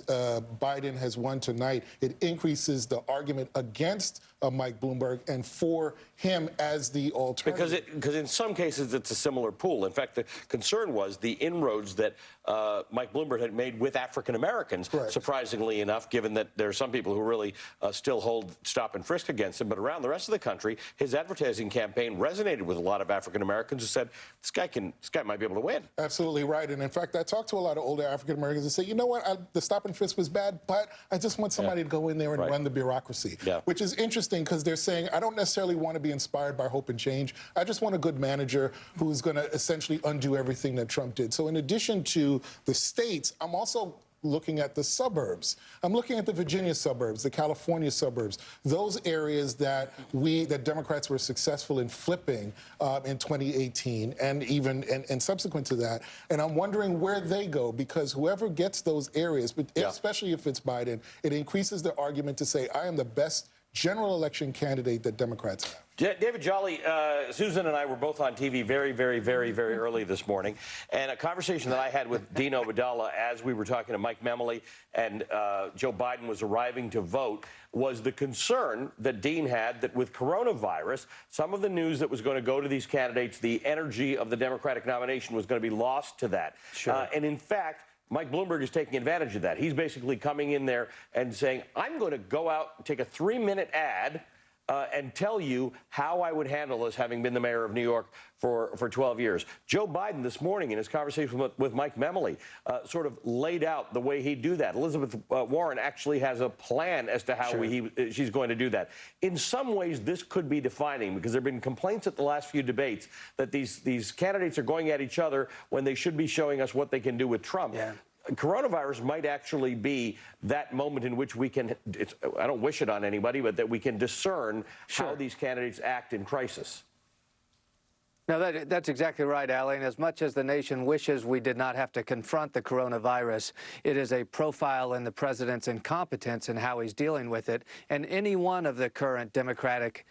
Biden has won tonight, it increases the argument against Mike Bloomberg and for him as the alternative. Because in some cases it's a similar pool. In fact, the concern was the inroads that Mike Bloomberg had made with African Americans, surprisingly enough, given that there are some people who really still hold stop and frisk against him. But around the rest of the country, his advertising campaign resonated with a lot of African Americans who said, this guy might be able to win. Absolutely right. And in fact, I talked to a lot of older African Americans and say, you know what, the stop and frisk was bad, but I just want somebody to go in there and run the bureaucracy, which is interesting because they're saying, I don't necessarily want to be inspired by hope and change. I just want a good manager who's going to essentially undo everything that Trump did. So in addition to the states, I'm also looking at the suburbs. I'm looking at the Virginia suburbs, the California suburbs, those areas that Democrats were successful in flipping in 2018 and even and subsequent to that. And I'm wondering where they go, because whoever gets those areas, but especially if it's Biden, it increases the argument to say, I am the best general election candidate that Democrats have. David Jolly, Susan and I were both on TV very, very, very, very early this morning, and a conversation that I had with Dean Obeidallah as we were talking to Mike Memoli and Joe Biden was arriving to vote was the concern that Dean had that with coronavirus, some of the news that was going to go to these candidates, the energy of the Democratic nomination was going to be lost to that. And in fact, Mike Bloomberg is taking advantage of that. He's basically coming in there and saying, I'm going to go out and take a 3-minute ad and tell you how I would handle this, having been the mayor of New York for 12 years. Joe Biden this morning in his conversation with Mike Memoli sort of laid out the way he'd do that. Elizabeth Warren actually has a plan as to how she's going to do that. In some ways, this could be defining, because there have been complaints at the last few debates that these candidates are going at each other when they should be showing us what they can do with Trump. Yeah. Coronavirus might actually be that moment in which we can, I don't wish it on anybody, but that we can discern how these candidates act in crisis. No, that's exactly right, Ali. And as much as the nation wishes we did not have to confront the coronavirus, it is a profile in the president's incompetence and how he's dealing with it. And any one of the current Democratic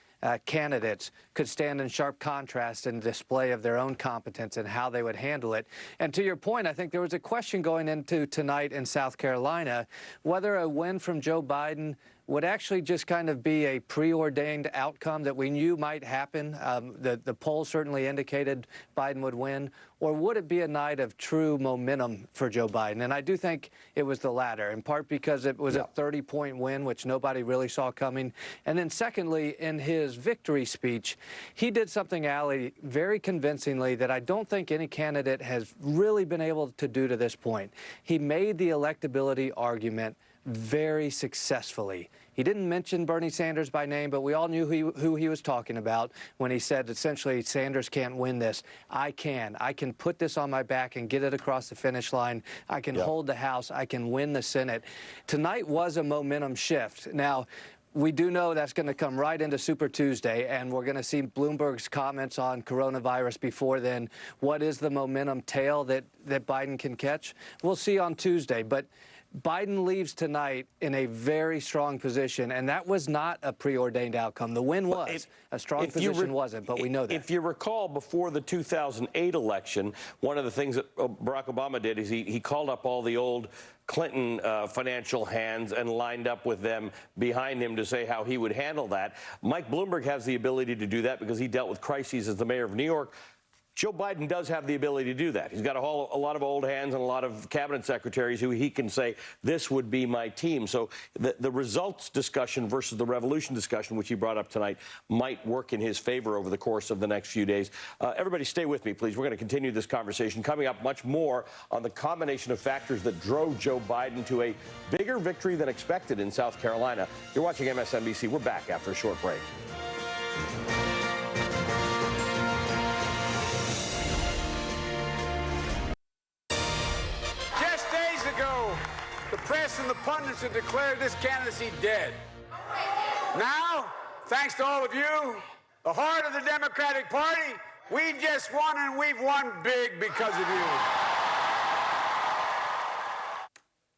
candidates could stand in sharp contrast and display of their own competence and how they would handle it. And to your point, I think there was a question going into tonight in South Carolina whether a win from Joe Biden would actually just kind of be a preordained outcome that we knew might happen. The polls certainly indicated Biden would win. Or would it be a night of true momentum for Joe Biden? And I do think it was the latter, in part because it was a 30-point win, which nobody really saw coming. And then secondly, in his victory speech, he did something, Ali, very convincingly that I don't think any candidate has really been able to do to this point. He made the electability argument very successfully. He didn't mention Bernie Sanders by name, but we all knew who he was talking about when he said essentially Sanders can't win this. I can put this on my back and get it across the finish line. I can hold the House. I can win the Senate. Tonight was a momentum shift. Now, we do know that's going to come right into Super Tuesday, and we're going to see Bloomberg's comments on coronavirus before then. What is the momentum tail that Biden can catch? We'll see on Tuesday. But Biden leaves tonight in a very strong position, and that was not a preordained outcome. The win was. A strong position wasn't, but we know that. If you recall, before the 2008 election, one of the things that Barack Obama did is he called up all the old Clinton financial hands and lined up with them behind him to say how he would handle that. Mike Bloomberg has the ability to do that because he dealt with crises as the mayor of New York. Joe Biden does have the ability to do that. He's got a lot of old hands and a lot of cabinet secretaries who he can say, this would be my team. So the results discussion versus the revolution discussion, which he brought up tonight, might work in his favor over the course of the next few days. Everybody stay with me, please. We're going to continue this conversation. Coming up, much more on the combination of factors that drove Joe Biden to a bigger victory than expected in South Carolina. You're watching MSNBC. We're back after a short break. The press and the pundits have declared this candidacy dead. Now, thanks to all of you, the heart of the Democratic Party, we just won, and we've won big because of you.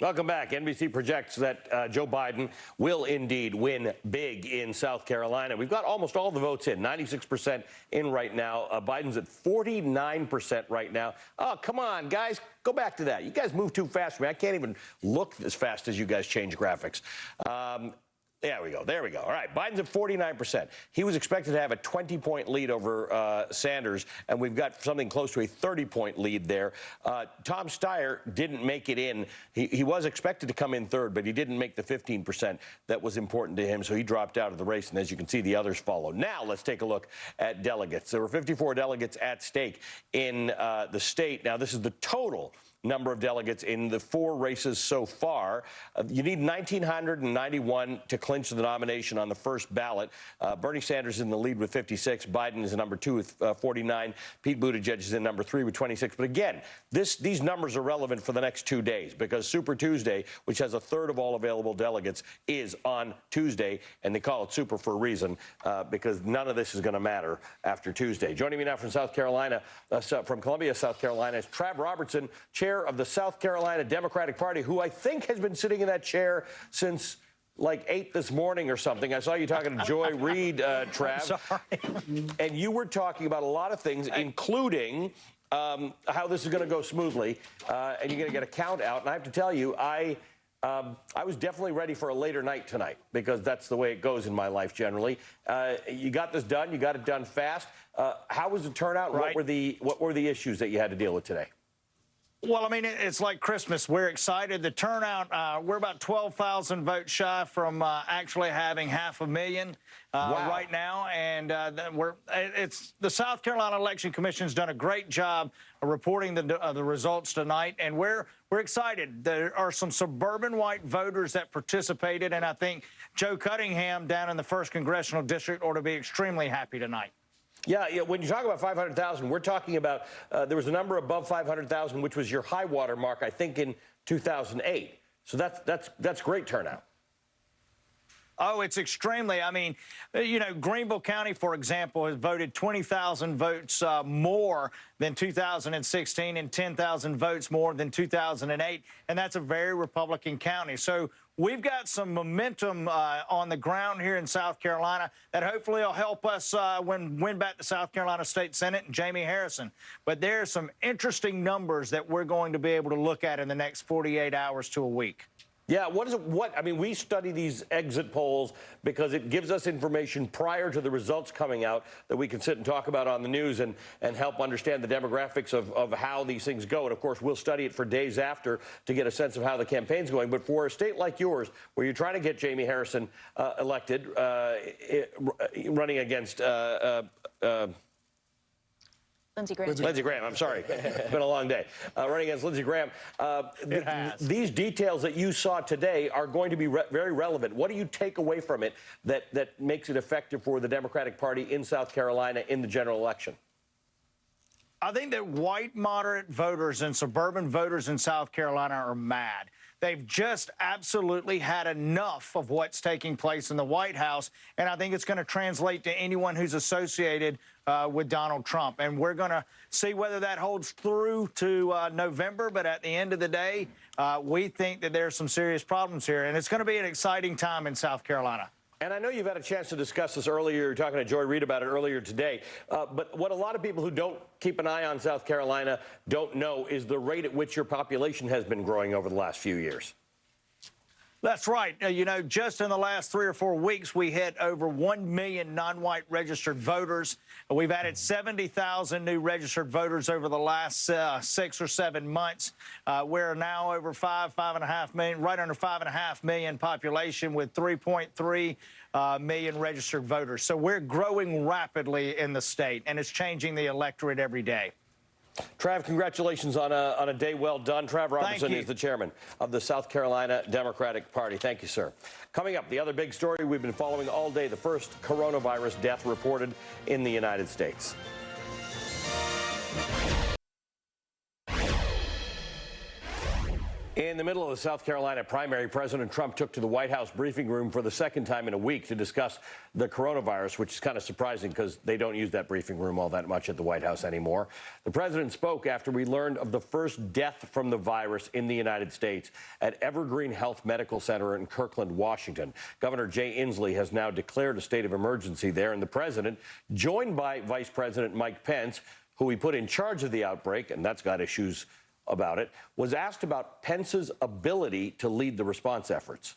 Welcome back. NBC projects that Joe Biden will indeed win big in South Carolina. We've got almost all the votes in, 96% in right now. Biden's at 49% right now. Oh, come on, guys. Go back to that. You guys move too fast for me. I can't even look as fast as you guys change graphics. There we go. There we go. All right. Biden's at 49%. He was expected to have a 20-point lead over Sanders, and we've got something close to a 30-point lead there. Tom Steyer didn't make it in. He was expected to come in third, but he didn't make the 15% that was important to him, so he dropped out of the race, and as you can see, the others follow. Now let's take a look at delegates. There were 54 delegates at stake in the state. Now, this is the total number of delegates in the 4 races so far. You need 1,991 to clinch the nomination on the first ballot. Bernie Sanders is in the lead with 56. Biden is in number 2 with 49. Pete Buttigieg is in number 3 with 26. But again, these numbers are relevant for the next 2 days because Super Tuesday, which has a third of all available delegates, is on Tuesday. And they call it Super for a reason because none of this is going to matter after Tuesday. Joining me now from South Carolina, from Columbia, South Carolina, is Trav Robertson, chair of the South Carolina Democratic Party, who I think has been sitting in that chair since like 8 this morning or something. I saw you talking to Joy Reid, Trav. Sorry. And you were talking about a lot of things, including how this is going to go smoothly, and you're going to get a count out. And I have to tell you, I was definitely ready for a later night tonight because that's the way it goes in my life generally. You got this done. You got it done fast. How was the turnout? Right. What were the issues that you had to deal with today? Well, I mean, it's like Christmas. We're excited. The turnout, we're about 12,000 votes shy from actually having 500,000 right now. And it's the South Carolina Election Commission's done a great job of reporting the results tonight. And we're excited. There are some suburban white voters that participated. And I think Joe Cunningham down in the 1st Congressional District ought to be extremely happy tonight. Yeah, when you talk about 500,000, we're talking about there was a number above 500,000, which was your high water mark, I think, in 2008. So that's great turnout. Oh, it's extremely. I mean, you know, Greenville County, for example, has voted 20,000 votes more than 2016 and 10,000 votes more than 2008. And that's a very Republican county. So we've got some momentum on the ground here in South Carolina that hopefully will help us win back the South Carolina State Senate and Jamie Harrison. But there are some interesting numbers that we're going to be able to look at in the next 48 hours to a week. Yeah, I mean, we study these exit polls because it gives us information prior to the results coming out that we can sit and talk about on the news and help understand the demographics of how these things go. And, of course, we'll study it for days after to get a sense of how the campaign's going. But for a state like yours, where you're trying to get Jamie Harrison elected, running against Lindsey Graham. Lindsey Graham, I'm sorry. It's been a long day. Running against Lindsey Graham. These details that you saw today are going to be very relevant. What do you take away from it that makes it effective for the Democratic Party in South Carolina in the general election? I think that white moderate voters and suburban voters in South Carolina are mad. They've just absolutely had enough of what's taking place in the White House, and I think it's going to translate to anyone who's associated with Donald Trump. And we're going to see whether that holds through to November, but at the end of the day, we think that there's some serious problems here, and it's going to be an exciting time in South Carolina. And I know you've had a chance to discuss this earlier. You were talking to Joy Reid about it earlier today. But what a lot of people who don't keep an eye on South Carolina don't know is the rate at which your population has been growing over the last few years. That's right. You know, just in the last 3 or 4 weeks, we hit over 1 million non-white registered voters. We've added 70,000 new registered voters over the last 6 or 7 months. We're now over 5.5 million, right under 5.5 million population with 3.3 million registered voters. So we're growing rapidly in the state, and it's changing the electorate every day. Trav, congratulations on a day well done. Trav Robinson is the chairman of the South Carolina Democratic Party. Thank you, sir. Coming up, the other big story we've been following all day, the first coronavirus death reported in the United States. In the middle of the South Carolina primary, President Trump took to the White House briefing room for the second time in a week to discuss the coronavirus, which is kind of surprising because they don't use that briefing room all that much at the White House anymore. The president spoke after we learned of the first death from the virus in the United States at Evergreen Health Medical Center in Kirkland, Washington. Governor Jay Inslee has now declared a state of emergency there, and the president, joined by Vice President Mike Pence, who he put in charge of the outbreak, and that's got issues about it, was asked about Pence's ability to lead the response efforts.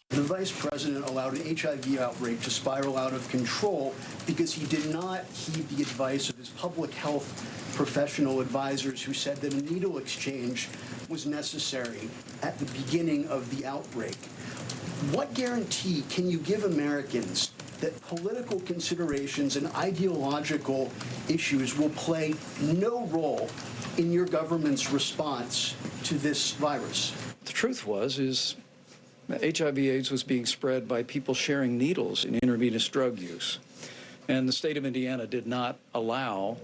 The vice president allowed an HIV outbreak to spiral out of control because he did not heed the advice of his public health professional advisors who said that a needle exchange was necessary at the beginning of the outbreak. What guarantee can you give Americans that political considerations and ideological issues will play no role in your government's response to this virus? The truth is HIV/AIDS was being spread by people sharing needles in intravenous drug use. And the state of Indiana did not allow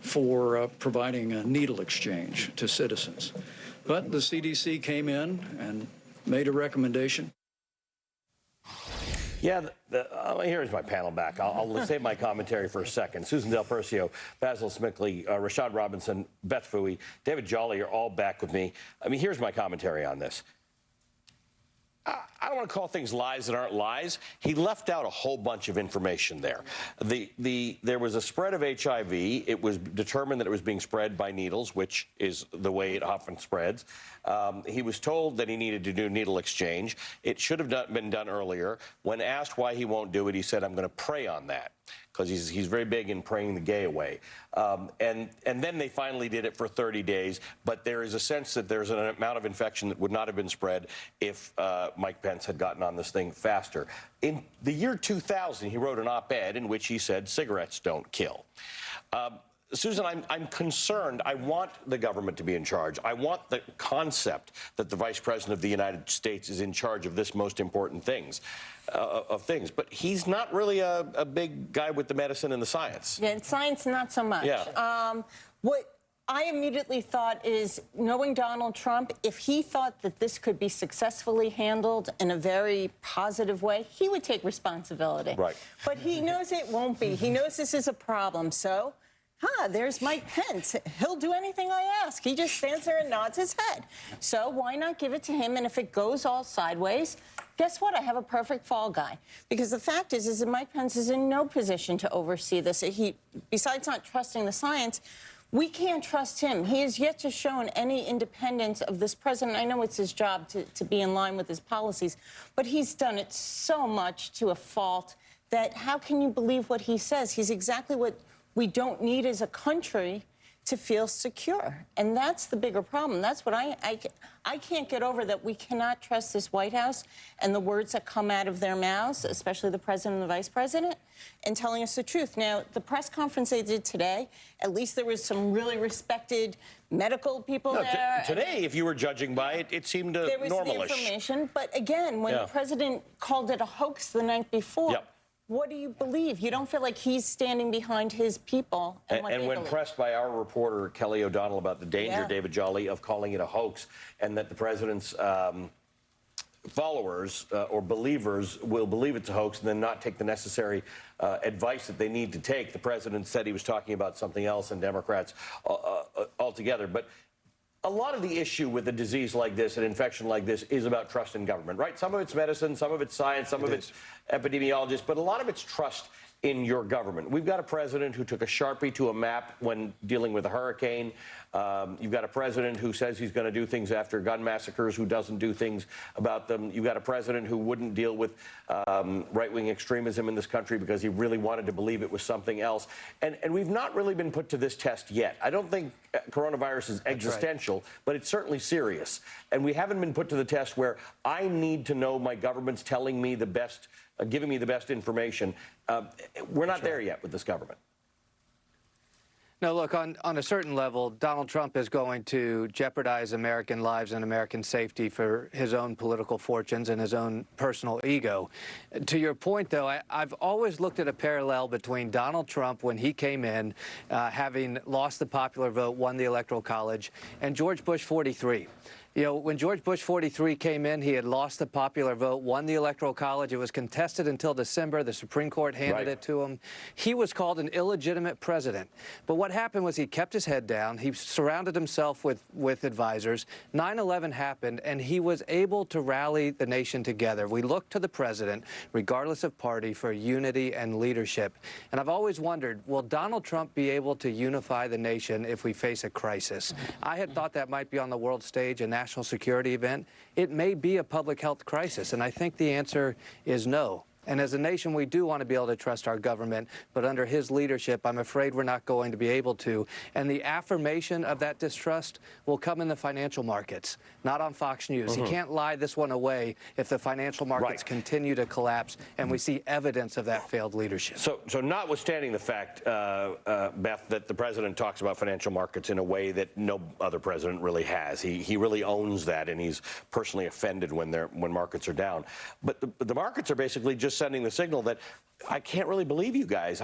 for providing a needle exchange to citizens. But the CDC came in and made a recommendation. Yeah, here's my panel back. I'll save my commentary for a second. Susan Del Percio, Basil Smickley, Rashad Robinson, Beth Fooey, David Jolly are all back with me. I mean, here's my commentary on this. I don't want to call things lies that aren't lies. He left out a whole bunch of information there. There was a spread of HIV. It was determined that it was being spread by needles, which is the way it often spreads. He was told that he needed to do needle exchange. It should have been done earlier. When asked why he won't do it, he said, I'm going to pray on that, because he's very big in praying the gay away. And then they finally did it for 30 days, but there is a sense that there's an amount of infection that would not have been spread if Mike Pence had gotten on this thing faster. In the year 2000, he wrote an op-ed in which he said cigarettes don't kill. Susan, I'm concerned. I want the government to be in charge. I want the concept that the Vice President of the United States is in charge of this most important things, But he's not really a big guy with the medicine and the science. Yeah, science, not so much. Yeah. What I immediately thought is, knowing Donald Trump, if he thought that this could be successfully handled in a very positive way, he would take responsibility. Right. But he knows it won't be. He knows this is a problem, so... there's Mike Pence. He'll do anything I ask. He just stands there and nods his head. So why not give it to him? And if it goes all sideways, guess what? I have a perfect fall guy. Because the fact is that Mike Pence is in no position to oversee this. Besides not trusting the science, we can't trust him. He has yet to show any independence of this president. I know it's his job to be in line with his policies, but he's done it so much to a fault that how can you believe what he says? He's exactly what we don't need as a country to feel secure. And that's the bigger problem. That's what I can't get over, that we cannot trust this White House and the words that come out of their mouths, especially the president and the vice president, and telling us the truth. Now, the press conference they did today, at least there was some really respected medical people there. Today, if you were judging by it, it seemed normalish. There was the information. But again, when the president called it a hoax the night before, what do you believe? You don't feel like he's standing behind his people and what they when believe. pressed by our reporter, Kelly O'Donnell, about the danger, David Jolly, of calling it a hoax, and that the president's followers or believers will believe it's a hoax and then not take the necessary advice that they need to take. The president said he was talking about something else, and Democrats altogether. But a lot of the issue with a disease like this, an infection like this, is about trust in government, right? Some of it's medicine, some of it's science, some of it's epidemiologists, but a lot of it's trust in your government. We've got a president who took a Sharpie to a map when dealing with a hurricane. You've got a president who says he's going to do things after gun massacres, who doesn't do things about them. You've got a president who wouldn't deal with right-wing extremism in this country because he really wanted to believe it was something else. And we've not really been put to this test yet. I don't think coronavirus is existential, but it's certainly serious. And we haven't been put to the test where I need to know my government's telling me the best, giving me the best information. We're not there yet with this government. No, look, on a certain level, Donald Trump is going to jeopardize American lives and American safety for his own political fortunes and his own personal ego. To your point, though, I've always looked at a parallel between Donald Trump, when he came in, having lost the popular vote, won the Electoral College, and George Bush 43. You know, when George Bush 43 came in, he had lost the popular vote, won the Electoral College. It was contested until December. The Supreme Court handed it to him. He was called an illegitimate president. But what happened was he kept his head down. He surrounded himself with advisors. 9/11 happened, and he was able to rally the nation together. We look to the president, regardless of party, for unity and leadership. And I've always wondered, will Donald Trump be able to unify the nation if we face a crisis? I had thought that might be on the world stage, a national security event. It may be a public health crisis, and I think the answer is no. And as a nation, we do want to be able to trust our government, but under his leadership, I'm afraid we're not going to be able to. And the affirmation of that distrust will come in the financial markets, not on Fox News. He can't lie this one away if the financial markets continue to collapse and we see evidence of that failed leadership. So notwithstanding the fact, Beth, that the president talks about financial markets in a way that no other president really has. He really owns that, and he's personally offended when markets are down. But the markets are basically just sending the signal that I can't really believe you guys.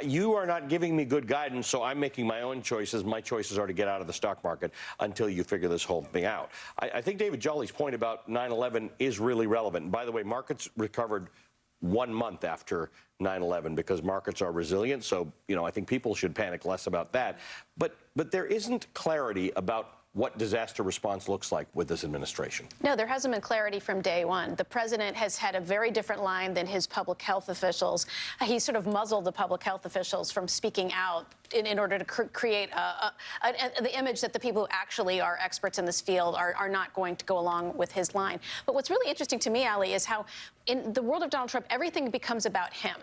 You are not giving me good guidance, so I'm making my own choices. My choices are to get out of the stock market until you figure this whole thing out. I think David Jolly's point about 9/11 is really relevant. And by the way, markets recovered 1 month after 9/11 because markets are resilient. So, I think people should panic less about that. But there isn't clarity about what disaster response looks like with this administration. No, there hasn't been clarity from day one. The president has had a very different line than his public health officials. He sort of muzzled the public health officials from speaking out in order to create the image that the people who actually are experts in this field are not going to go along with his line. But what's really interesting to me, Ali, is how in the world of Donald Trump, everything becomes about him.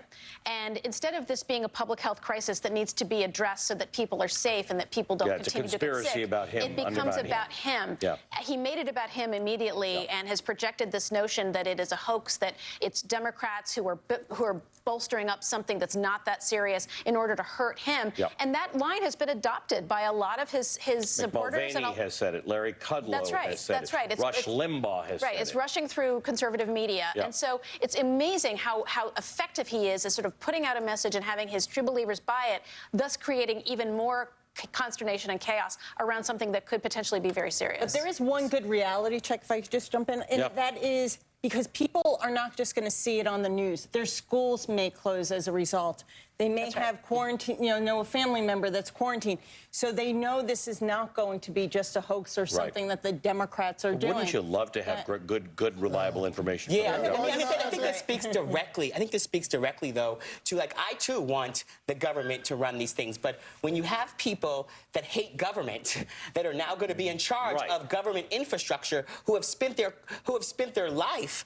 And instead of this being a public health crisis that needs to be addressed so that people are safe and that people don't continue to get sick, about him, it becomes about him. Yeah. He made it about him immediately and has projected this notion that it is a hoax, that it's Democrats who are bolstering up something that's not that serious in order to hurt him. Yep. And that line has been adopted by a lot of his supporters. Mulvaney has said it. Larry Kudlow has said it. That's right. Rush Limbaugh has said it. It's rushing through conservative media. Yep. And so it's amazing how effective he is at sort of putting out a message and having his true believers buy it, thus creating even more consternation and chaos around something that could potentially be very serious. But there is one good reality check, if I could just jump in, and that is because people are not just going to see it on the news. Their schools may close as a result. They may have quarantine, know a family member that's quarantined. So they know this is not going to be just a hoax or something that the Democrats are doing. Wouldn't you love to have good, reliable information? Yeah, I think that speaks directly. I think this speaks directly, though, to I too want the government to run these things. But when you have people that hate government, that are now going to be in charge of government infrastructure, who have spent their life,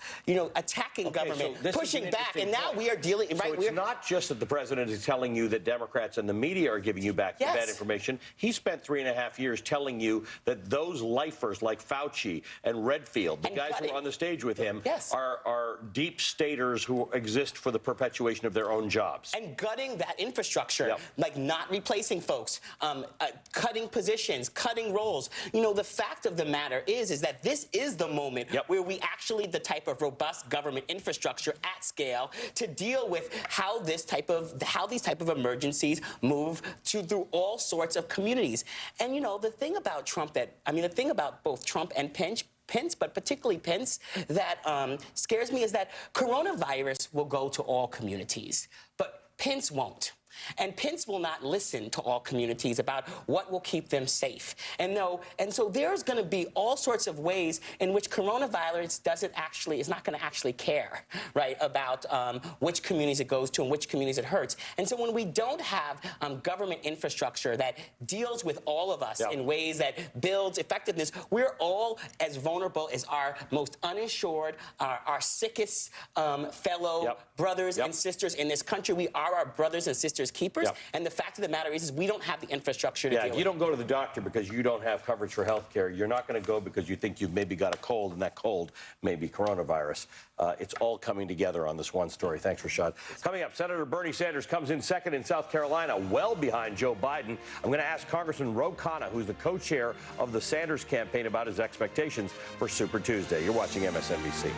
attacking government, pushing back, and now we are dealing. So it's not just that the president is telling you that Democrats and the media are giving you back the bad information. He spent 3.5 years telling you that those lifers like Fauci and Redfield, the guys who are on the stage with him, are deep staters who exist for the perpetuation of their own jobs. And gutting that infrastructure, like not replacing folks, cutting positions, cutting roles. The fact of the matter is that this is the moment where we actually need the type of robust government infrastructure at scale to deal with how these type of emergencies move through all sorts of communities. And the thing about Trump the thing about both Trump and Pence, but particularly Pence, that scares me is that coronavirus will go to all communities, but Pence won't. And Pence will not listen to all communities about what will keep them safe. And so there's going to be all sorts of ways in which coronavirus is not going to actually care, right, about which communities it goes to and which communities it hurts. And so when we don't have government infrastructure that deals with all of us in ways that builds effectiveness, we're all as vulnerable as our most uninsured, our sickest fellow brothers and sisters in this country. We are our brothers and sisters keepers, and the fact of the matter is we don't have the infrastructure to deal with it. If you don't go to the doctor because you don't have coverage for health care, you're not going to go because you think you've maybe got a cold, and that cold may be coronavirus. It's all coming together on this one story. Thanks, Rashad. Coming up, Senator Bernie Sanders comes in second in South Carolina, well behind Joe Biden. I'm going to ask Congressman Ro Khanna, who's the co-chair of the Sanders campaign, about his expectations for Super Tuesday. You're watching MSNBC.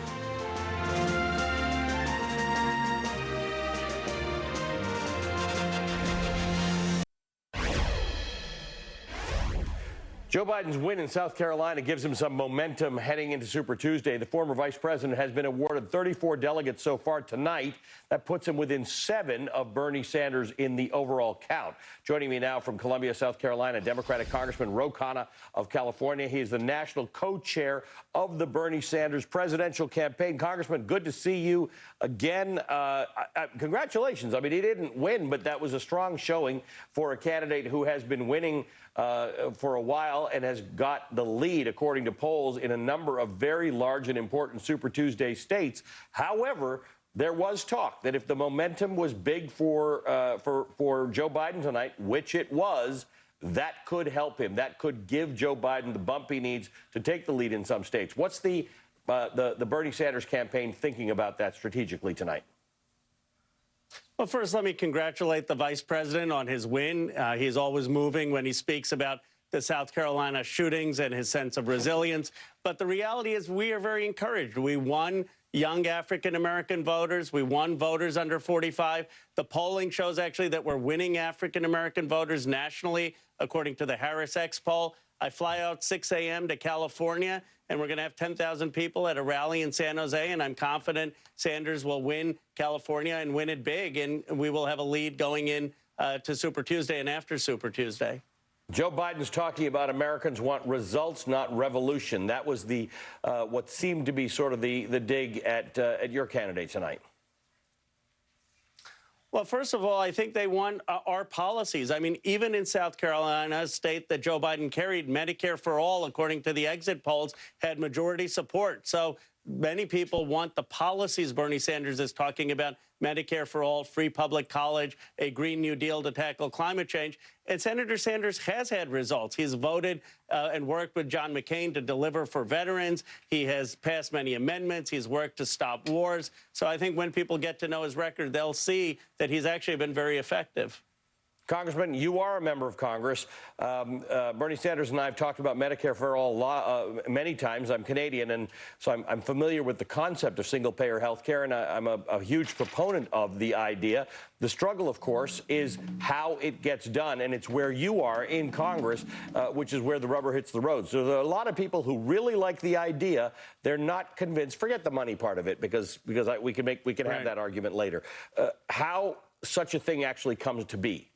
Joe Biden's win in South Carolina gives him some momentum heading into Super Tuesday. The former vice president has been awarded 34 delegates so far tonight. That puts him within 7 of Bernie Sanders in the overall count. Joining me now from Columbia, South Carolina, Democratic Congressman Ro Khanna of California. He is the national co-chair of the Bernie Sanders presidential campaign. Congressman, good to see you again. Congratulations. I mean, he didn't win, but that was a strong showing for a candidate who has been winning for a while and has got the lead, according to polls, in a number of very large and important Super Tuesday states. However, there was talk that if the momentum was big for Joe Biden tonight, which it was, that could help him. That could give Joe Biden the bump he needs to take the lead in some states. What's the Bernie Sanders campaign thinking about that strategically tonight? Well, first, let me congratulate the vice president on his win. He's always moving when he speaks about the South Carolina shootings and his sense of resilience. But the reality is we are very encouraged. We won young African-American voters. We won voters under 45. The polling shows actually that we're winning African-American voters nationally, according to the Harris X poll. I fly out 6 a.m. to California, and we're going to have 10,000 people at a rally in San Jose, and I'm confident Sanders will win California and win it big, and we will have a lead going in to Super Tuesday and after Super Tuesday. Joe Biden's talking about Americans want results, not revolution. That was the what seemed to be sort of the dig at your candidate tonight. Well, first of all, I think they want our policies. I mean, even in South Carolina, a state that Joe Biden carried, Medicare for all, according to the exit polls, had majority support. So many people want the policies Bernie Sanders is talking about: Medicare for all, free public college, a Green New Deal to tackle climate change. And Senator Sanders has had results. He's voted and worked with John McCain to deliver for veterans. He has passed many amendments. He's worked to stop wars. So I think when people get to know his record, they'll see that he's actually been very effective. Congressman, you are a member of Congress. Bernie Sanders and I have talked about Medicare for all many times. I'm Canadian, and so I'm familiar with the concept of single-payer health care, and I'm a huge proponent of the idea. The struggle, of course, is how it gets done, and it's where you are in Congress, which is where the rubber hits the road. So there are a lot of people who really like the idea. They're not convinced. Forget the money part of it, because we can have that argument later. How such a thing actually comes to be.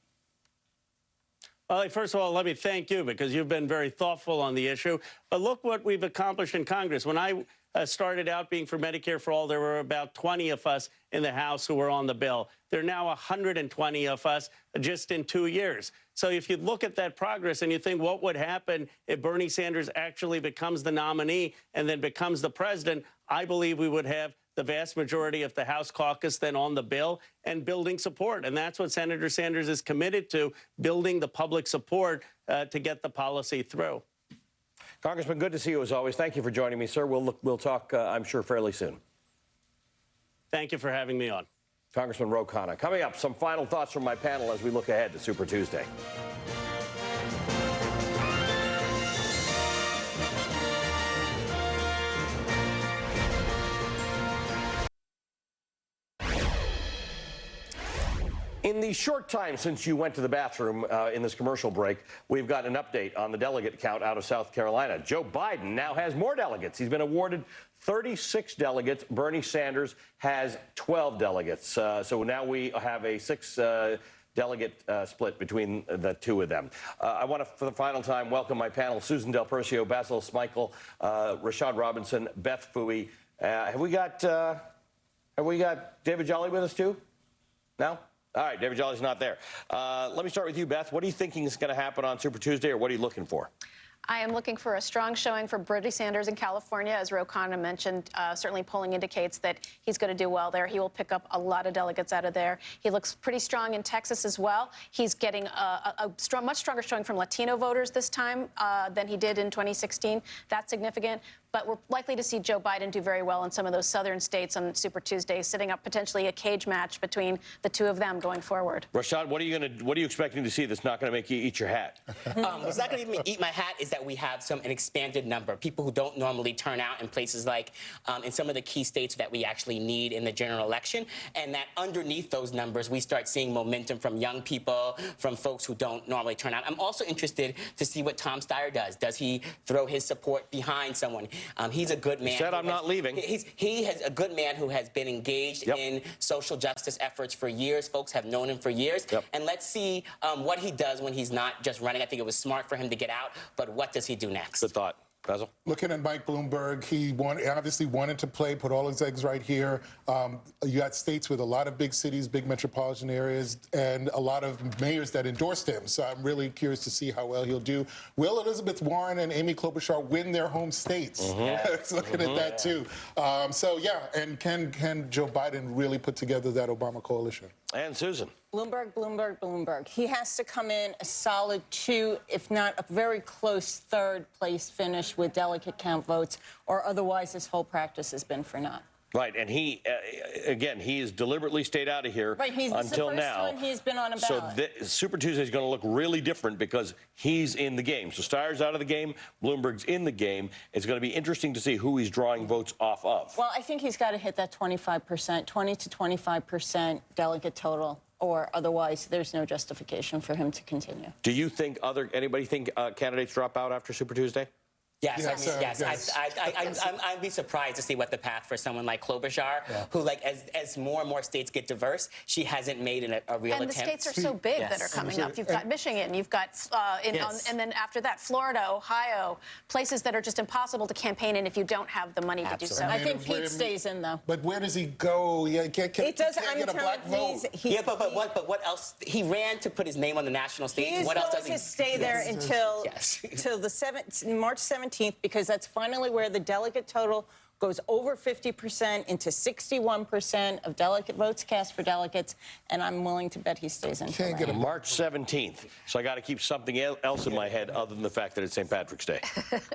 Well, first of all, let me thank you, because you've been very thoughtful on the issue. But look what we've accomplished in Congress. When I started out being for Medicare for all, there were about 20 of us in the House who were on the bill. There are now 120 of us just in 2 years. So if you look at that progress and you think, what would happen if Bernie Sanders actually becomes the nominee and then becomes the president, I believe we would have the vast majority of the House caucus then on the bill and building support. And that's what Senator Sanders is committed to, building the public support to get the policy through. Congressman, good to see you as always. Thank you for joining me, sir. We'll talk, I'm sure, fairly soon. Thank you for having me on. Congressman Ro Khanna. Coming up, some final thoughts from my panel as we look ahead to Super Tuesday. In the short time since you went to the bathroom in this commercial break, we've got an update on the delegate count out of South Carolina. Joe Biden now has more delegates. He's been awarded 36 delegates. Bernie Sanders has 12 delegates. So now we have a 6-delegate split between the two of them. I want to, for the final time, welcome my panel: Susan Del Percio, Basil Smikle, Rashad Robinson, Beth Fooey. Have we got David Jolly with us too? No? All right, David Jolly's not there. Let me start with you, Beth. What are you thinking is going to happen on Super Tuesday, or what are you looking for? I am looking for a strong showing for Bernie Sanders in California. As Ro Khanna mentioned, certainly polling indicates that he's going to do well there. He will pick up a lot of delegates out of there. He looks pretty strong in Texas as well. He's getting a much stronger showing from Latino voters this time than he did in 2016. That's significant. But we're likely to see Joe Biden do very well in some of those southern states on Super Tuesday, setting up potentially a cage match between the two of them going forward. Rashad, what are you expecting to see that's not going to make you eat your hat? What's not going to eat my hat is that we have an expanded number, people who don't normally turn out in places like in some of the key states that we actually need in the general election, and that underneath those numbers, we start seeing momentum from young people, from folks who don't normally turn out. I'm also interested to see what Tom Steyer does. Does he throw his support behind someone? He's a good man. He said, I'm not leaving. He has a good man who has been engaged in social justice efforts for years. Folks have known him for years. And let's see what he does when he's not just running. I think it was smart for him to get out, but what does he do next? Good thought. Basil? Looking at Mike Bloomberg, he obviously wanted to play, put all his eggs right here. You got states with a lot of big cities, big metropolitan areas, and a lot of mayors that endorsed him. So I'm really curious to see how well he'll do. Will Elizabeth Warren and Amy Klobuchar win their home states? Looking at that, too. So, yeah, and can Joe Biden really put together that Obama coalition? And Susan? Bloomberg, Bloomberg, Bloomberg. He has to come in a solid 2, if not a very close 3rd place finish with delegate count votes, or otherwise this whole practice has been for naught. Right, and he, again, he has deliberately stayed out of here until now. One he's been on a ballot. So Super Tuesday is going to look really different because he's in the game. So Steyer's out of the game, Bloomberg's in the game. It's going to be interesting to see who he's drawing votes off of. Well, I think he's got to hit that 25%, 20 to 25% delegate total, or otherwise there's no justification for him to continue. Do you think anybody think candidates drop out after Super Tuesday? Yes. I'd be surprised to see what the path for someone like Klobuchar, who, like, as more and more states get diverse, she hasn't made a real attempt. And the states are so big that are coming up. You've got Michigan, you've got, and then after that, Florida, Ohio, places that are just impossible to campaign in if you don't have the money to do so. I think Pete stays in, though. But where does he go? Yeah, it doesn't. I'm get a black vote. But what else? He ran to put his name on the national stage. What else does he? He's going to stay there until the March 17th, because that's finally where the delegate total goes over 50% into 61% of delegate votes cast for delegates, and I'm willing to bet he stays in. March 17th. So I got to keep something else in my head other than the fact that it's St. Patrick's Day.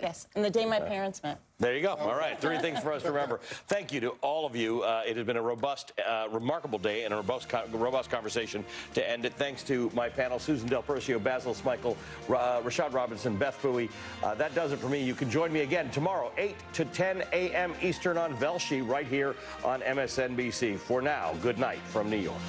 Yes, and the day my parents met. There you go. All right, 3 things for us to remember. Thank you to all of you. It has been a robust, remarkable day and a robust conversation to end it. Thanks to my panel, Susan Del Percio, Basil Smykel, Rashad Robinson, Beth Bowie. That does it for me. You can join me again tomorrow, 8 to 10 a.m. Eastern on Velshi, right here on MSNBC. For now, good night from New York.